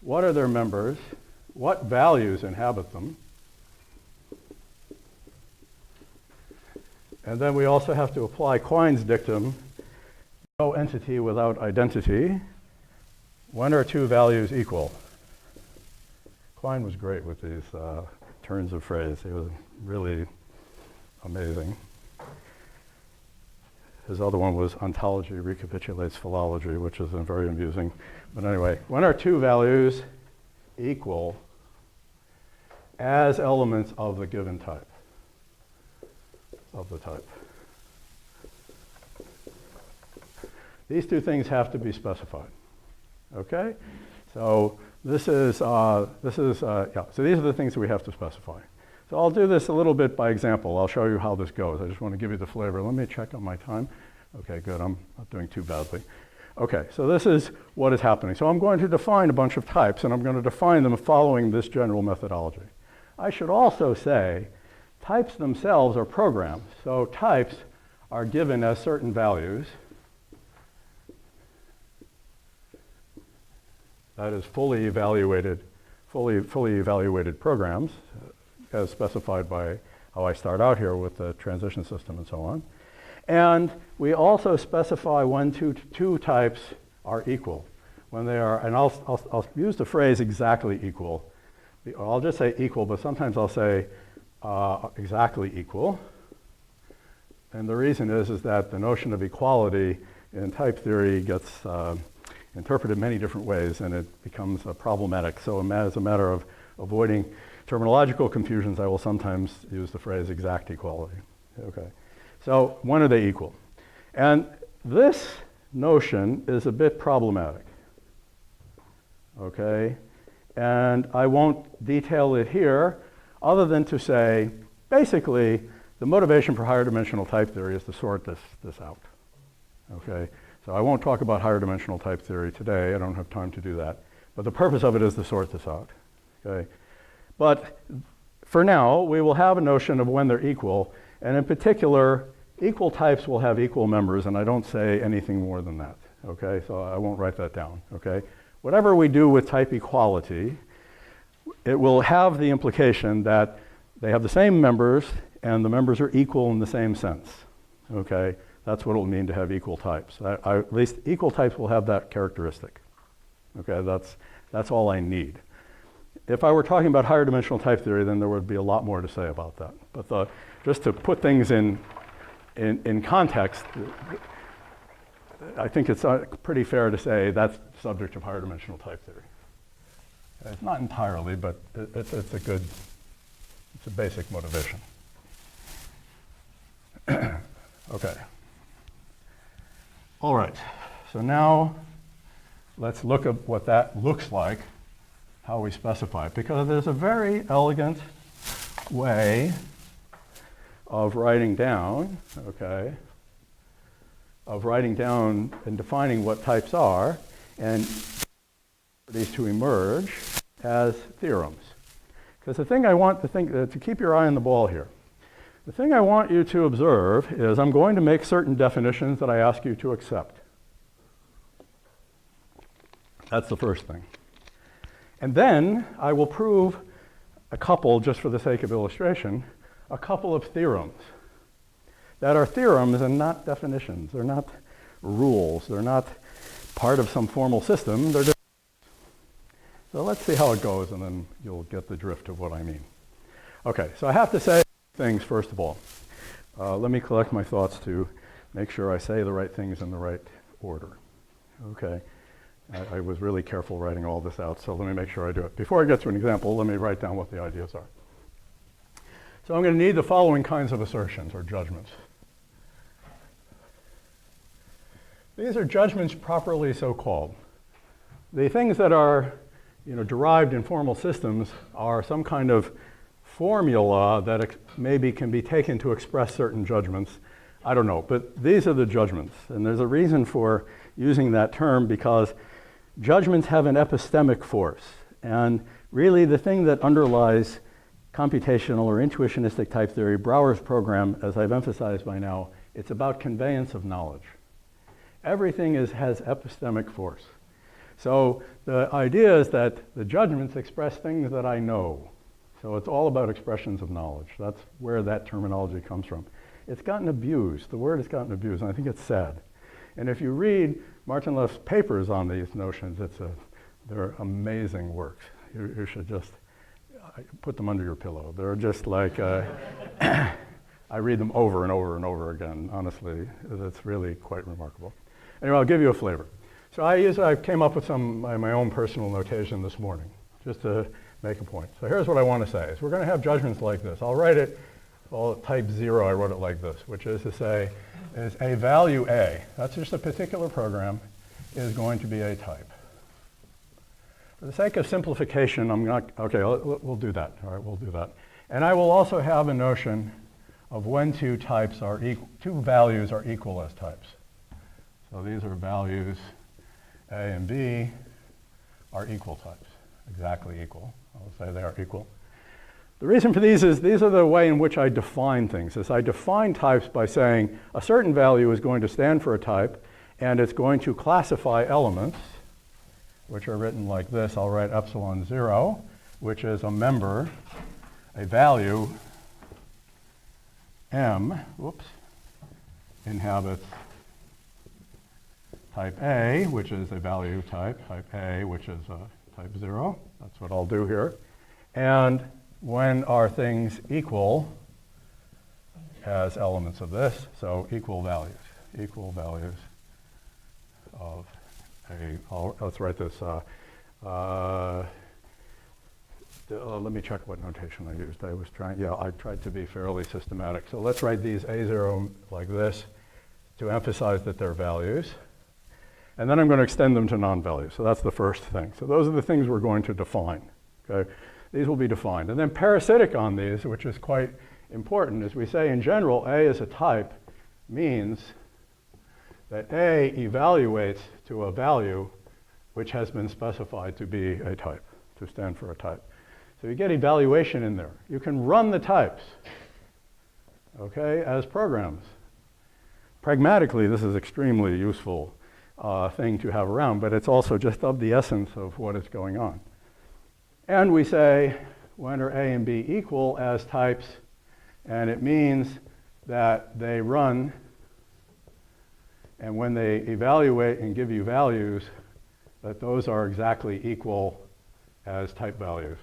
Speaker 1: What are their members? What values inhabit them? And then we also have to apply Quine's dictum, no entity without identity. When are two values equal? Quine was great with these turns of phrase. He was really amazing. His other one was ontology recapitulates philology, which is very amusing. But anyway, when are two values equal as elements of the given type, of the type? These two things have to be specified, okay? So so these are the things that we have to specify. So I'll do this a little bit by example. I'll show you how this goes. I just want to give you the flavor. Let me check on my time. Okay, good. I'm not doing too badly. Okay, so this is what is happening. So I'm going to define a bunch of types, and I'm going to define them following this general methodology. I should also say types themselves are programs. So types are given as certain values. That is fully evaluated programs, as specified by how I start out here with the transition system and so on. And we also specify when two types are equal. When they are, and I'll use the phrase exactly equal. I'll just say equal, but sometimes I'll say exactly equal. And the reason is that the notion of equality in type theory gets interpreted many different ways, and it becomes problematic. So as a matter of avoiding terminological confusions, I will sometimes use the phrase exact equality. Okay. So when are they equal? And this notion is a bit problematic. Okay? And I won't detail it here, other than to say, basically, the motivation for higher dimensional type theory is to sort this out. Okay? So I won't talk about higher dimensional type theory today. I don't have time to do that. But the purpose of it is to sort this out. Okay? But for now, we will have a notion of when they're equal. And in particular, equal types will have equal members, and I don't say anything more than that. Okay? So I won't write that down. Okay? Whatever we do with type equality, it will have the implication that they have the same members, and the members are equal in the same sense. Okay? That's what it will mean to have equal types. At least equal types will have that characteristic. Okay? That's all I need. If I were talking about higher dimensional type theory, then there would be a lot more to say about that. But just to put things in context, I think it's pretty fair to say that's the subject of higher dimensional type theory. It's not entirely, but it's a basic motivation. Okay. All right. So now let's look at what that looks like, how we specify it, because there's a very elegant way of writing down, okay, of writing down and defining what types are and these to emerge as theorems. Because the thing I want to keep your eye on the ball here. The thing I want you to observe is I'm going to make certain definitions that I ask you to accept. That's the first thing. And then I will prove a couple, just for the sake of illustration, a couple of theorems that are theorems and not definitions. They're not rules. They're not part of some formal system. They're just. So let's see how it goes, and then you'll get the drift of what I mean. Okay, so I have to say things first of all. Let me collect my thoughts to make sure I say the right things in the right order. Okay. I was really careful writing all this out, so let me make sure I do it. Before I get to an example, let me write down what the ideas are. So I'm going to need the following kinds of assertions or judgments. These are judgments properly so called. The things that are derived in formal systems are some kind of formula that maybe can be taken to express certain judgments. I don't know, but these are the judgments. And there's a reason for using that term, because judgments have an epistemic force. And really the thing that underlies computational or intuitionistic type theory, Brauer's program, as I've emphasized by now, it's about conveyance of knowledge. Everything has epistemic force. So the idea is that the judgments express things that I know. So it's all about expressions of knowledge. That's where that terminology comes from. It's gotten abused. The word has gotten abused, and I think it's sad. And if you read Martin Leff's papers on these notions, they're amazing works. You should just put them under your pillow. They're just like, I read them over and over and over again, honestly. It's really quite remarkable. Anyway, I'll give you a flavor. So I came up with some my own personal notation this morning, just to make a point. So here's what I want to say. Is we're going to have judgments like this. I'll write it, type 0, I wrote it like this, which is to say, is a value A, that's just a particular program, is going to be a type. For the sake of simplification, we'll do that. All right, we'll do that. And I will also have a notion of when two values are equal as types. So these are values A and B are equal types, exactly equal. I'll say they are equal. The reason for these is these are the way in which I define things. Is I define types by saying a certain value is going to stand for a type, and it's going to classify elements, which are written like this. I'll write epsilon 0, which is a member, a value M, inhabits type A, which is a value type A, which is type 0. That's what I'll do here. And when are things equal as elements of this? So equal values of let's write this. Let me check what notation I used. I tried to be fairly systematic. So let's write these A0 like this to emphasize that they're values. And then I'm going to extend them to non-values. So that's the first thing. So those are the things we're going to define. Okay? These will be defined. And then parasitic on these, which is quite important, is we say in general, A is a type means that A evaluates to a value which has been specified to be a type, to stand for a type. So you get evaluation in there. You can run the types, okay, as programs. Pragmatically, this is extremely useful thing to have around, but it's also just of the essence of what is going on. And we say, when are A and B equal as types? And it means that they run, and when they evaluate and give you values, that those are exactly equal as type values.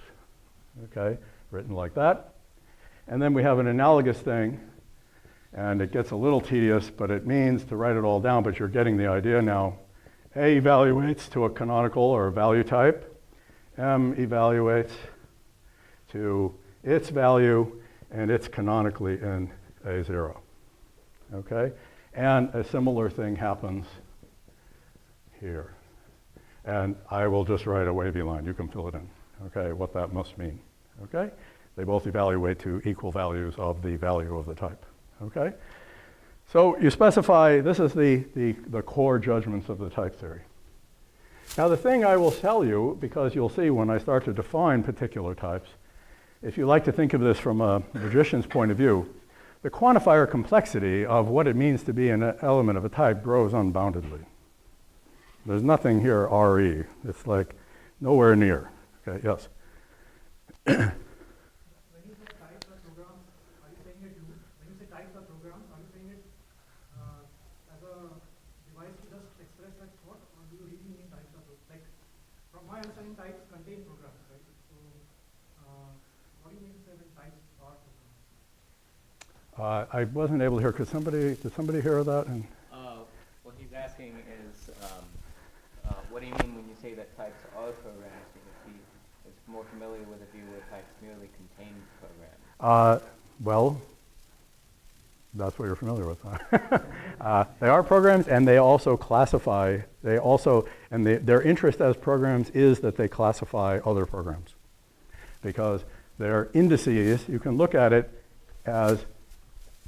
Speaker 1: Okay, written like that. And then we have an analogous thing, and it gets a little tedious, but it means to write it all down, but you're getting the idea now. A evaluates to a canonical or a value type. M evaluates to its value, and it's canonically in A0. Okay? And a similar thing happens here. And I will just write a wavy line. You can fill it in. Okay, what that must mean. Okay? They both evaluate to equal values of the value of the type. Okay? So you specify, this is the core judgments of the type theory. Now the thing I will tell you, because you'll see when I start to define particular types, if you like to think of this from a magician's point of view, the quantifier complexity of what it means to be an element of a type grows unboundedly. There's nothing here RE. It's like nowhere near. Okay, yes?
Speaker 3: When you say types of programs, are you saying it, when you say types of programs, are you saying it as a device to just express that thought, or do you really mean types of, like, from my understanding, types contain programs, right? So, what do you mean to say that types are programs?
Speaker 1: I wasn't able to hear. Did somebody hear that? And
Speaker 4: What he's asking is, what do you mean when you say that types are programs? Because he is more familiar with a view where types merely contain programs.
Speaker 1: Well, that's what you're familiar with. They are programs, and they also classify. Their interest as programs is that they classify other programs, because they're indices. You can look at it as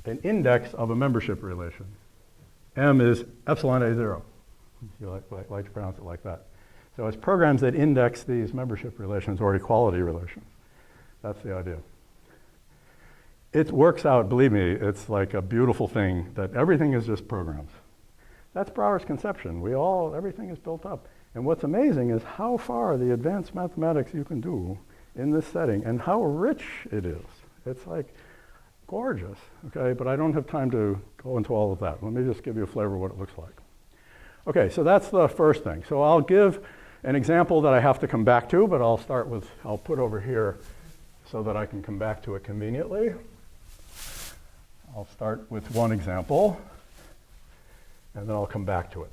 Speaker 1: an index of a membership relation. M is epsilon A0. You like to pronounce it like that. So it's programs that index these membership relations or equality relations. That's the idea. It works out, believe me, it's like a beautiful thing that everything is just programs. That's Brauer's conception. Everything is built up. And what's amazing is how far the advanced mathematics you can do in this setting and how rich it is. It's like gorgeous, okay? But I don't have time to go into all of that. Let me just give you a flavor of what it looks like. Okay, so that's the first thing. So I'll give an example that I have to come back to, but I'll put over here so that I can come back to it conveniently. I'll start with one example, and then I'll come back to it.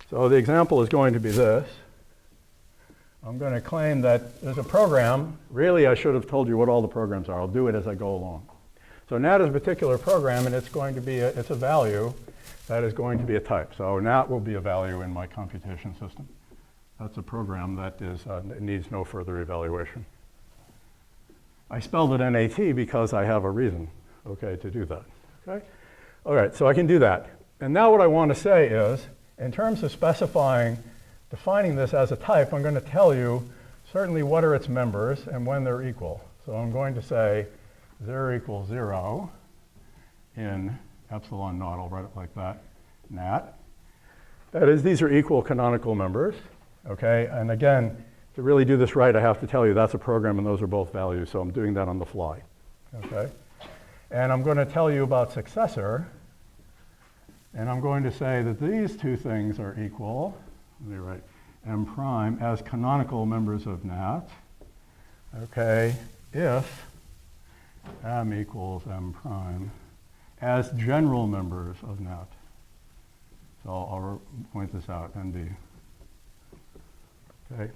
Speaker 1: So the example is going to be this. I'm going to claim that there's a program. Really, I should have told you what all the programs are. I'll do it as I go along. So NAT is a particular program, and it's going to be it's a value that is going to be a type. So NAT will be a value in my computation system. That's a program that it needs no further evaluation. I spelled it NAT because I have a reason, okay, to do that. Okay? All right, so I can do that. And now what I want to say is, in terms of defining this as a type, I'm going to tell you certainly what are its members and when they're equal. So I'm going to say 0 equals 0 in epsilon naught. I'll write it like that, nat. That is, these are equal canonical members, okay? And again, to really do this right, I have to tell you that's a program and those are both values, so I'm doing that on the fly, okay? And I'm going to tell you about successor, and I'm going to say that these two things are equal. Let me write m prime as canonical members of nat, okay, if m equals m prime as general members of nat. So I'll point this out, NB. Okay,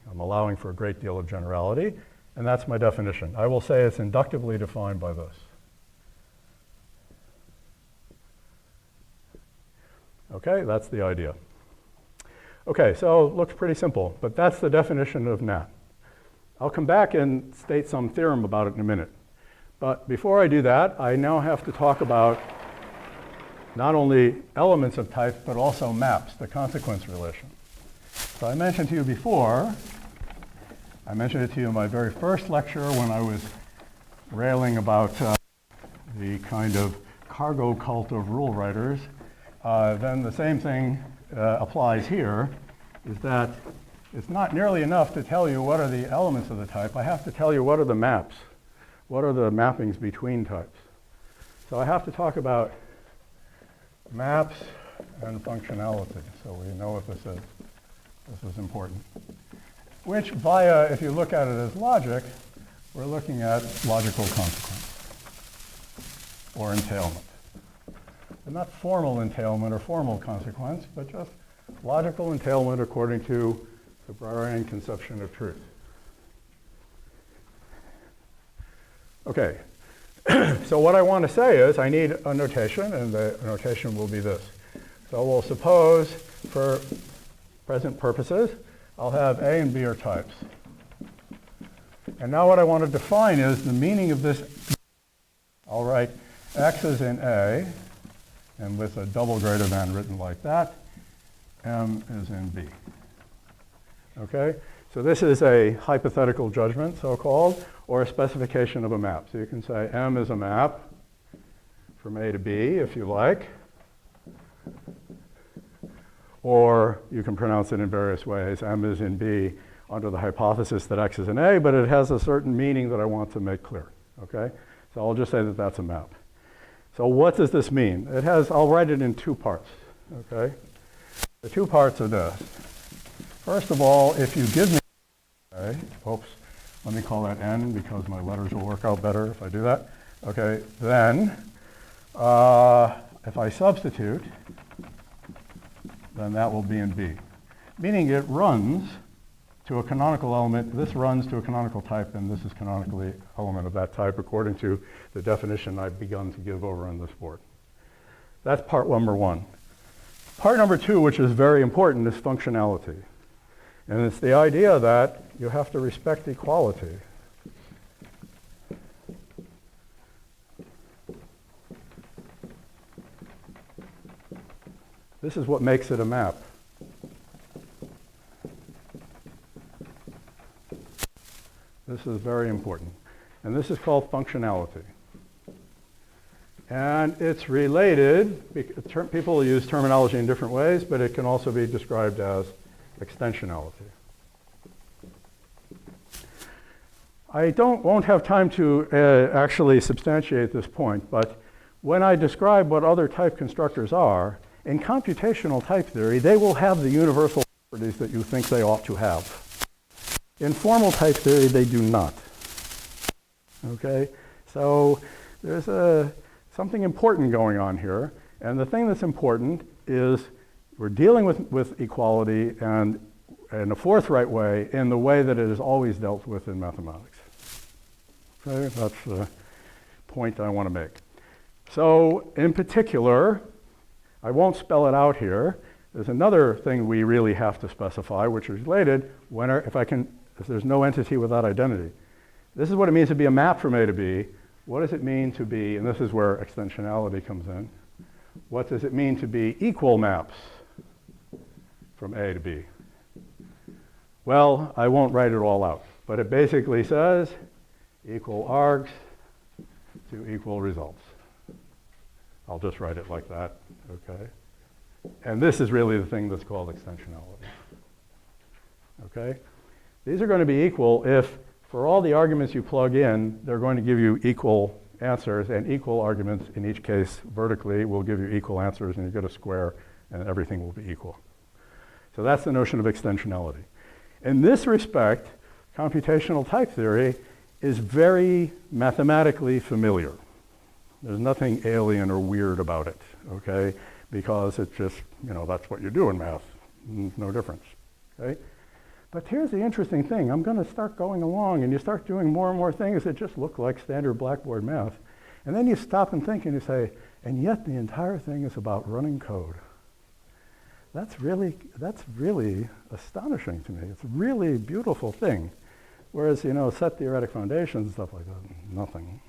Speaker 1: I'm allowing for a great deal of generality, and that's my definition. I will say it's inductively defined by this. Okay, that's the idea. Okay, so it looks pretty simple, but that's the definition of nat. I'll come back and state some theorem about it in a minute. But before I do that, I now have to talk about not only elements of types, but also maps, the consequence relation. So I mentioned to you before, I mentioned it to you in my very first lecture when I was railing about the kind of cargo cult of rule writers. Then the same thing applies here, is that it's not nearly enough to tell you what are the elements of the type. I have to tell you what are the maps, what are the mappings between types. So I have to talk about maps and functionality, so we know what this is. This is important. Which via, if you look at it as logic, we're looking at logical consequence or entailment. And not formal entailment or formal consequence, but just logical entailment according to the Brauerian conception of truth. Okay, so what I want to say is I need a notation, and the notation will be this. So we'll suppose, for present purposes, I'll have A and B are types. And now what I want to define is the meaning of this. I'll write X is in A, and with a double greater than written like that, M is in B. Okay? So this is a hypothetical judgment, so-called, or a specification of a map. So you can say M is a map from A to B, if you like. Or you can pronounce it in various ways. M is in B under the hypothesis that X is in A, but it has a certain meaning that I want to make clear. Okay? So I'll just say that that's a map. So what does this mean? It has, I'll write it in two parts. Okay? The two parts are this. First of all, if you give me, okay, oops, let me call that N because my letters will work out better if I do that. Okay, then if I substitute, then that will be in B. Meaning it runs to a canonical element, this runs to a canonical type, and this is canonically element of that type according to the definition I've begun to give over on this board. That's part number one. Part number two, which is very important, is functionality. And it's the idea that you have to respect equality. This is what makes it a map. This is very important. And this is called functionality. And it's related, people use terminology in different ways, but it can also be described as extensionality. I won't have time to actually substantiate this point, but when I describe what other type constructors are, in computational type theory, they will have the universal properties that you think they ought to have. In formal type theory, they do not. Okay? So there's something important going on here, and the thing that's important is we're dealing with equality and in a forthright way in the way that it is always dealt with in mathematics. Okay? That's the point I want to make. So in particular, I won't spell it out here. There's another thing we really have to specify, which is related, if there's no entity without identity. This is what it means to be a map from A to B. What does it mean to be, and this is where extensionality comes in, what does it mean to be equal maps from A to B? Well, I won't write it all out, but it basically says equal args to equal results. I'll just write it like that, okay? And this is really the thing that's called extensionality, okay? These are going to be equal if, for all the arguments you plug in, they're going to give you equal answers, and equal arguments in each case vertically will give you equal answers, and you get a square, and everything will be equal. So that's the notion of extensionality. In this respect, computational type theory is very mathematically familiar. There's nothing alien or weird about it, okay? Because it's just, you know, that's what you do in math. No difference, okay? But here's the interesting thing. I'm going to start going along, and you start doing more and more things that just look like standard blackboard math. And then you stop and think, and you say, and yet the entire thing is about running code. That's really astonishing to me. It's a really beautiful thing. Whereas, you know, set theoretic foundations and stuff like that, nothing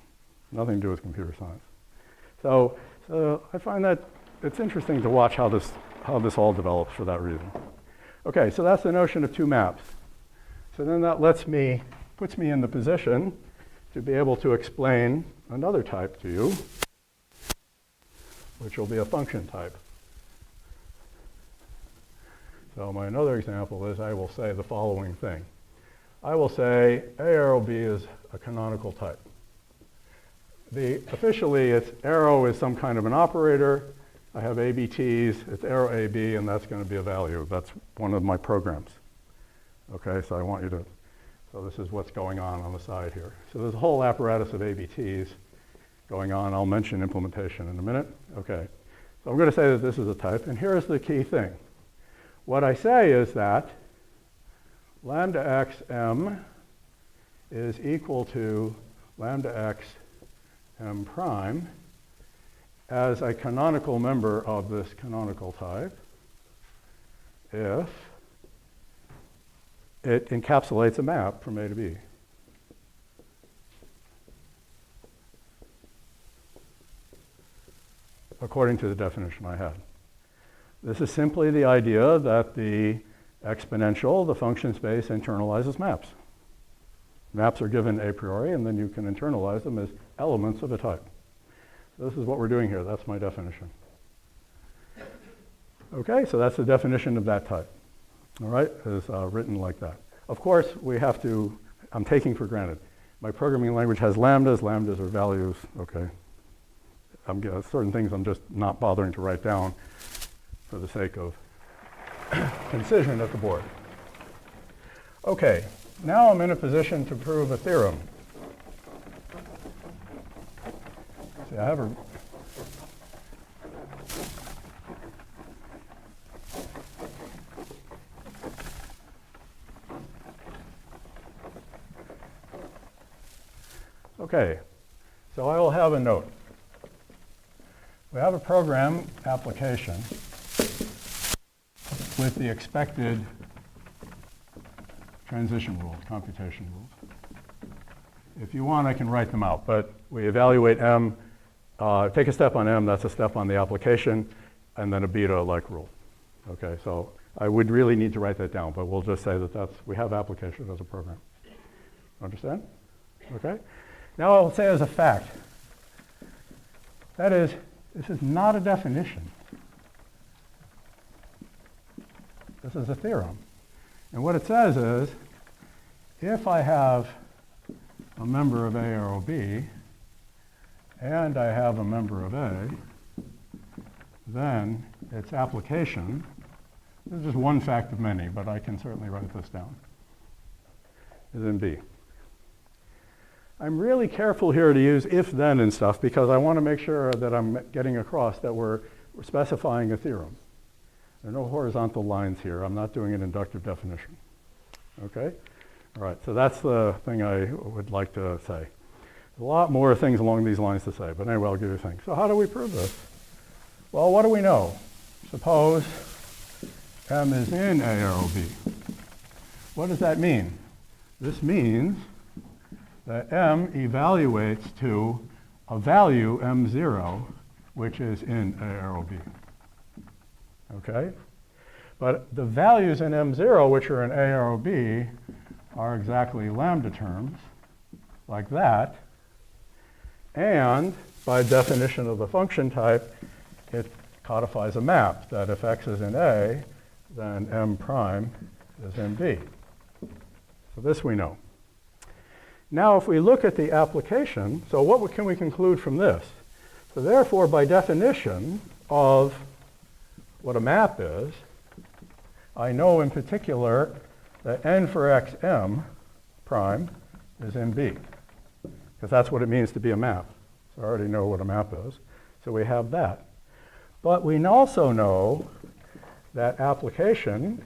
Speaker 1: to do with computer science. So I find that it's interesting to watch how this all develops for that reason. Okay, so that's the notion of two maps. So then that puts me in the position to be able to explain another type to you, which will be a function type. So my another example is I will say the following thing. I will say A arrow B is a canonical type. Officially, it's arrow is some kind of an operator. I have ABTs, it's arrow AB, and that's going to be a value. That's one of my programs. Okay, so I want you to, so this is what's going on the side here. So there's a whole apparatus of ABTs going on. I'll mention implementation in a minute. Okay, so I'm going to say that this is a type, and here's the key thing. What I say is that lambda x m is equal to lambda x m prime as a canonical member of this canonical type if it encapsulates a map from A to B. According to the definition I had. This is simply the idea that the exponential, the function space, internalizes maps. Maps are given a priori, and then you can internalize them as elements of a type. So this is what we're doing here. That's my definition. Okay, so that's the definition of that type. All right, is written like that. Of course, we have to, I'm taking for granted. My programming language has lambdas. Lambdas are values, okay. Certain things I'm just not bothering to write down for the sake of concision at the board. Okay, now I'm in a position to prove a theorem. See, I have a okay, so I will have a note. We have a program application with the expected transition rules, computation rules. If you want, I can write them out, but we evaluate M, take a step on M, that's a step on the application, and then a beta-like rule. Okay, so I would really need to write that down, but we'll just say that we have application as a program. Understand? Okay? Now I'll say as a fact, that is, this is not a definition. This is a theorem. And what it says is, if I have a member of A arrow B, and I have a member of A, then its application, this is just one fact of many, but I can certainly write this down, is in B. I'm really careful here to use if-then and stuff because I want to make sure that I'm getting across that we're specifying a theorem. There are no horizontal lines here. I'm not doing an inductive definition. Okay? All right, so that's the thing I would like to say. A lot more things along these lines to say, but anyway, I'll give you a thing. So how do we prove this? Well, what do we know? Suppose M is in A arrow B. What does that mean? This means that M evaluates to a value M0, which is in A arrow B. Okay? But the values in M0, which are in A or B, are exactly lambda terms, like that. And by definition of the function type, it codifies a map that if x is in A, then M prime is in B. So this we know. Now if we look at the application, so what can we conclude from this? So therefore, by definition of what a map is, I know in particular that n for x m prime is in B, because that's what it means to be a map. So I already know what a map is. So we have that. But we also know that application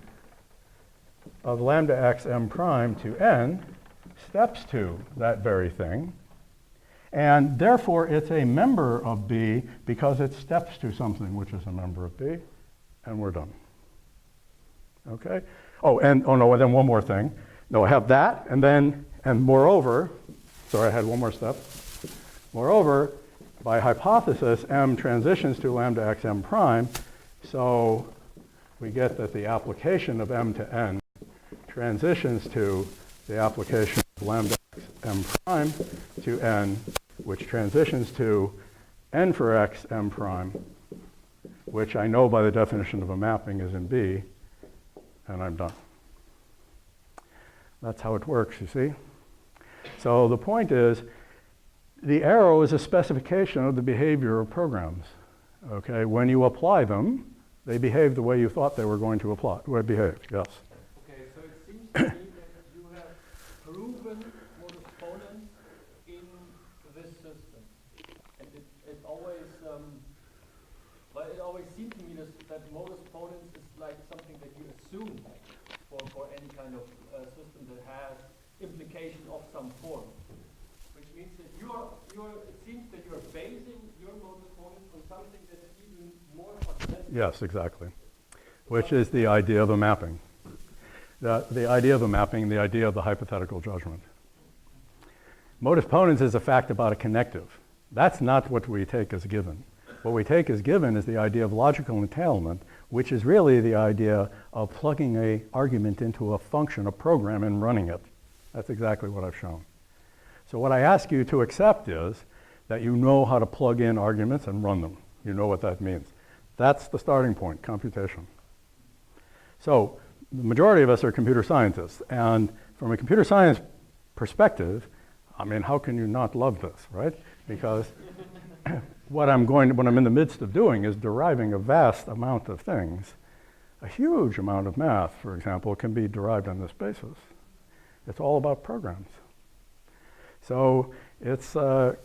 Speaker 1: of lambda x m prime to n steps to that very thing. And therefore, it's a member of B because it steps to something which is a member of B. And we're done. Okay? Oh, and then one more thing. No, I have that, and moreover, sorry, I had one more step. Moreover, by hypothesis, M transitions to lambda x m prime, so we get that the application of M to N transitions to the application of lambda x m prime to N, which transitions to N for x m prime, which I know by the definition of a mapping is in B, and I'm done. That's how it works, you see? So the point is, the arrow is a specification of the behavior of programs. Okay, when you apply them, they behave the way you thought they were going to behave. Yes.
Speaker 5: Okay, so it seems to me that you have proven modus ponens in this system, and it always, it always seemed to me that modus ponens is like something that you assume for any kind of system that has implication of some form. Which means that it seems that you're basing your modus ponens on something that is even more fundamental.
Speaker 1: Yes, exactly. Which is the idea of a mapping. The idea of a mapping, the idea of the hypothetical judgment. Modus ponens is a fact about a connective. That's not what we take as given. What we take as given is the idea of logical entailment, which is really the idea of plugging an argument into a function, a program, and running it. That's exactly what I've shown. So what I ask you to accept is that you know how to plug in arguments and run them. You know what that means. That's the starting point, computation. So the majority of us are computer scientists. And from a computer science perspective, I mean, how can you not love this, right? Because what I'm in the midst of doing is deriving a vast amount of things. A huge amount of math, for example, can be derived on this basis. It's all about programs. So it's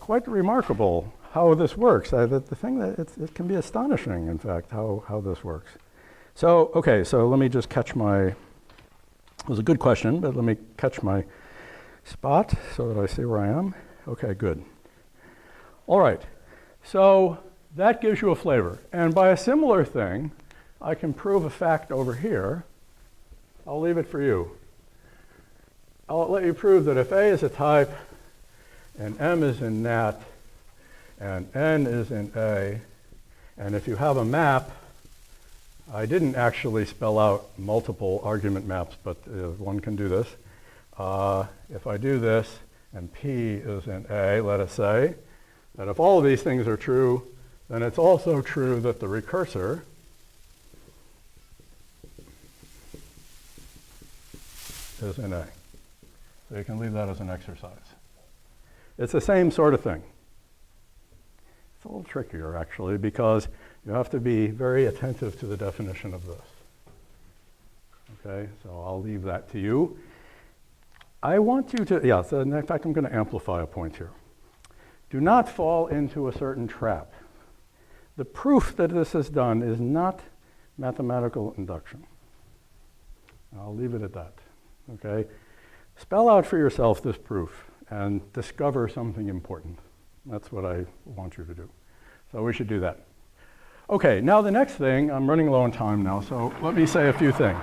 Speaker 1: quite remarkable how this works. The thing that it can be astonishing, in fact, how this works. So, okay, so let me just catch it was a good question, but let me catch my spot so that I see where I am. Okay, good. All right, so that gives you a flavor. And by a similar thing, I can prove a fact over here. I'll leave it for you. I'll let you prove that if A is a type, and M is in NAT, and N is in A, and if you have a map, I didn't actually spell out multiple argument maps, but one can do this. If I do this, and P is in A, let us say, that if all of these things are true, then it's also true that the recursor is in A. So you can leave that as an exercise. It's the same sort of thing. It's a little trickier, actually, because you have to be very attentive to the definition of this. Okay, so I'll leave that to you. I want you to, so in fact, I'm going to amplify a point here. Do not fall into a certain trap. The proof that this is done is not mathematical induction. I'll leave it at that, okay? Spell out for yourself this proof and discover something important. That's what I want you to do. So we should do that. Okay, now the next thing, I'm running low on time now, so let me say a few things.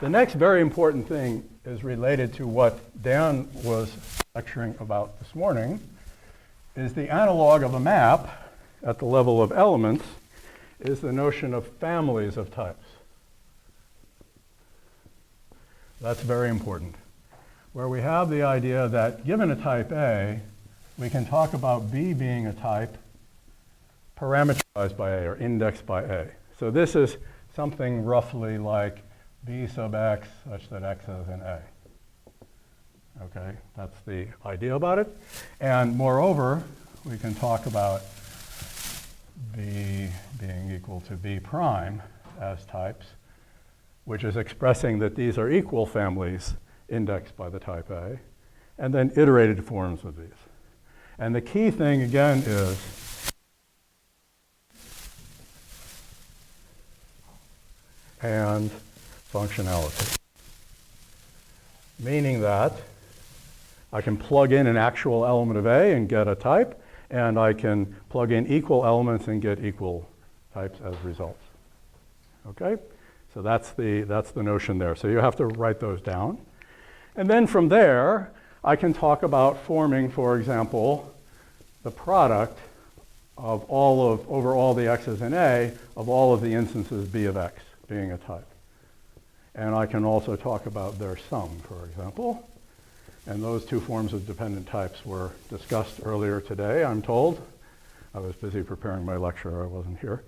Speaker 1: The next very important thing is related to what Dan was lecturing about this morning, is the analog of a map at the level of elements is the notion of families of types. That's very important. Where we have the idea that given a type A, we can talk about B being a type parameterized by A or indexed by A. So this is something roughly like B sub x such that x is in A. Okay, that's the idea about it. And moreover, we can talk about B being equal to B prime as types, which is expressing that these are equal families indexed by the type A, and then iterated forms of these. And the key thing, again, is and functionality, meaning that I can plug in an actual element of A and get a type, and I can plug in equal elements and get equal types as results. Okay? So that's the notion there. So you have to write those down. And then from there, I can talk about forming, for example, the product of over all the x's in A of all of the instances B of x being a type. And I can also talk about their sum, for example. And those two forms of dependent types were discussed earlier today, I'm told. I was busy preparing my lecture, I wasn't here.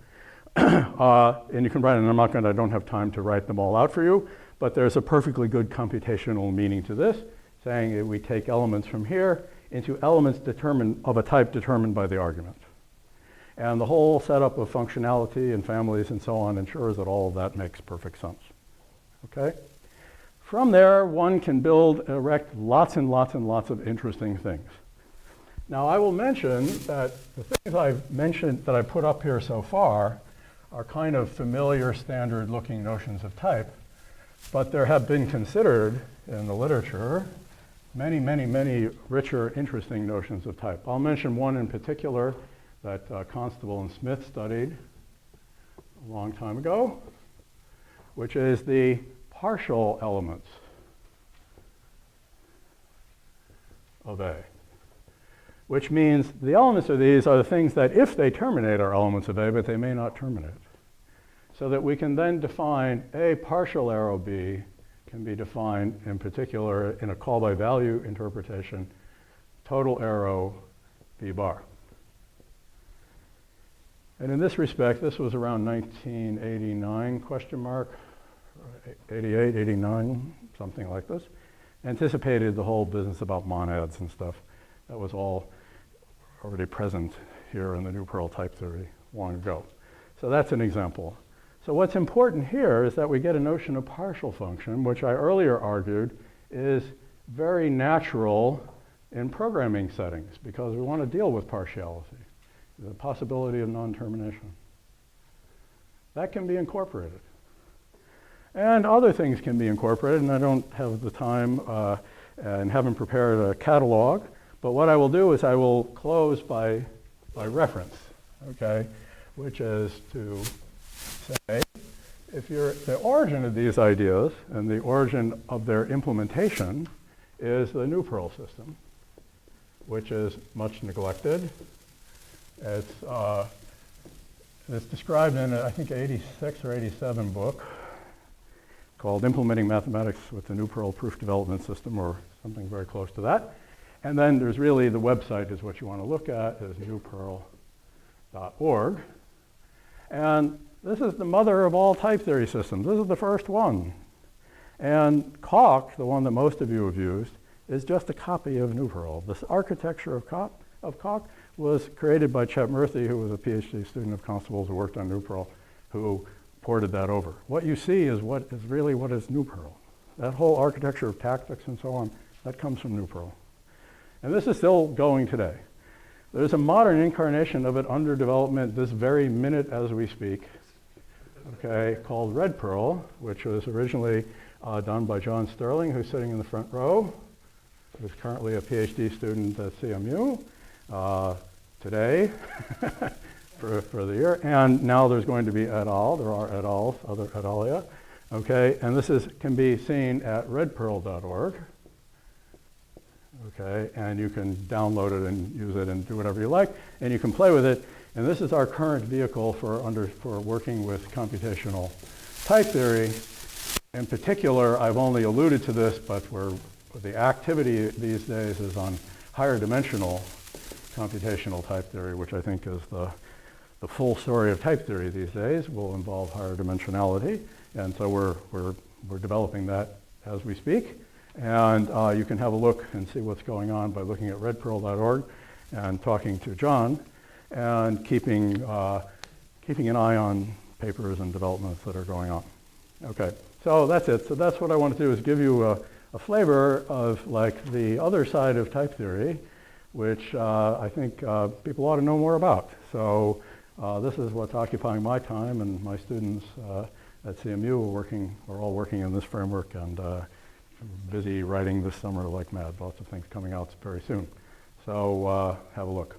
Speaker 1: And you can write, and I don't have time to write them all out for you, but there's a perfectly good computational meaning to this, saying that we take elements from here into elements of a type determined by the argument. And the whole setup of functionality and families and so on ensures that all of that makes perfect sense. Okay? From there, one can erect lots and lots and lots of interesting things. Now, I will mention that the things I've mentioned that I put up here so far are kind of familiar, standard-looking notions of type, but there have been considered in the literature many, many, many richer, interesting notions of type. I'll mention one in particular that Constable and Smith studied a long time ago, which is the partial elements of A, which means the elements of these are the things that if they terminate are elements of A, but they may not terminate. So that we can then define A partial arrow B can be defined in particular in a call by value interpretation, total arrow B bar. And in this respect, this was around 1989, question mark, 88, 89, something like this. Anticipated the whole business about monads and stuff. That was all already present here in the New Pearl type theory long ago. So that's an example. So what's important here is that we get a notion of partial function, which I earlier argued is very natural in programming settings because we want to deal with partiality, the possibility of non-termination. That can be incorporated. And other things can be incorporated, and I don't have the time and haven't prepared a catalog, but what I will do is I will close by reference, okay, which is to say, if the origin of these ideas and the origin of their implementation is the New Pearl system, which is much neglected. It's described in, I think, 86 or 87 book called Implementing Mathematics with the New Pearl Proof Development System, or something very close to that. And then there's really, the website is what you want to look at, is newpearl.org. And this is the mother of all type theory systems. This is the first one. And Coq, the one that most of you have used, is just a copy of New Pearl. This architecture of Coq was created by Chet Murthy, who was a PhD student of Constable's who worked on New Pearl, who ported that over. What you see is what is New Pearl. That whole architecture of tactics and so on, that comes from New Pearl. And this is still going today. There's a modern incarnation of it under development this very minute as we speak, okay, called Red Pearl, which was originally done by John Sterling, who's sitting in the front row, who's currently a PhD student at CMU today for the year. And now there's going to be et al. There are et al, other et alia. Okay, and this can be seen at redpearl.org. Okay, and you can download it and use it and do whatever you like, and you can play with it. And this is our current vehicle for working with computational type theory. In particular, I've only alluded to this, but the activity these days is on higher dimensional computational type theory, which I think is the full story of type theory these days, will involve higher dimensionality. And so we're developing that as we speak. And you can have a look and see what's going on by looking at redpearl.org and talking to John and keeping an eye on papers and developments that are going on. Okay, so that's it. So that's what I want to do, is give you a flavor of like the other side of type theory, which I think people ought to know more about. So this is what's occupying my time, and my students at CMU are all working in this framework and busy writing this summer like mad. Lots of things coming out very soon. So have a look.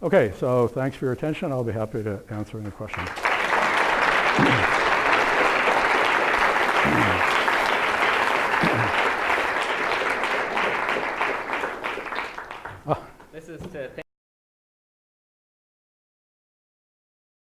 Speaker 1: Okay, so thanks for your attention. I'll be happy to answer any questions.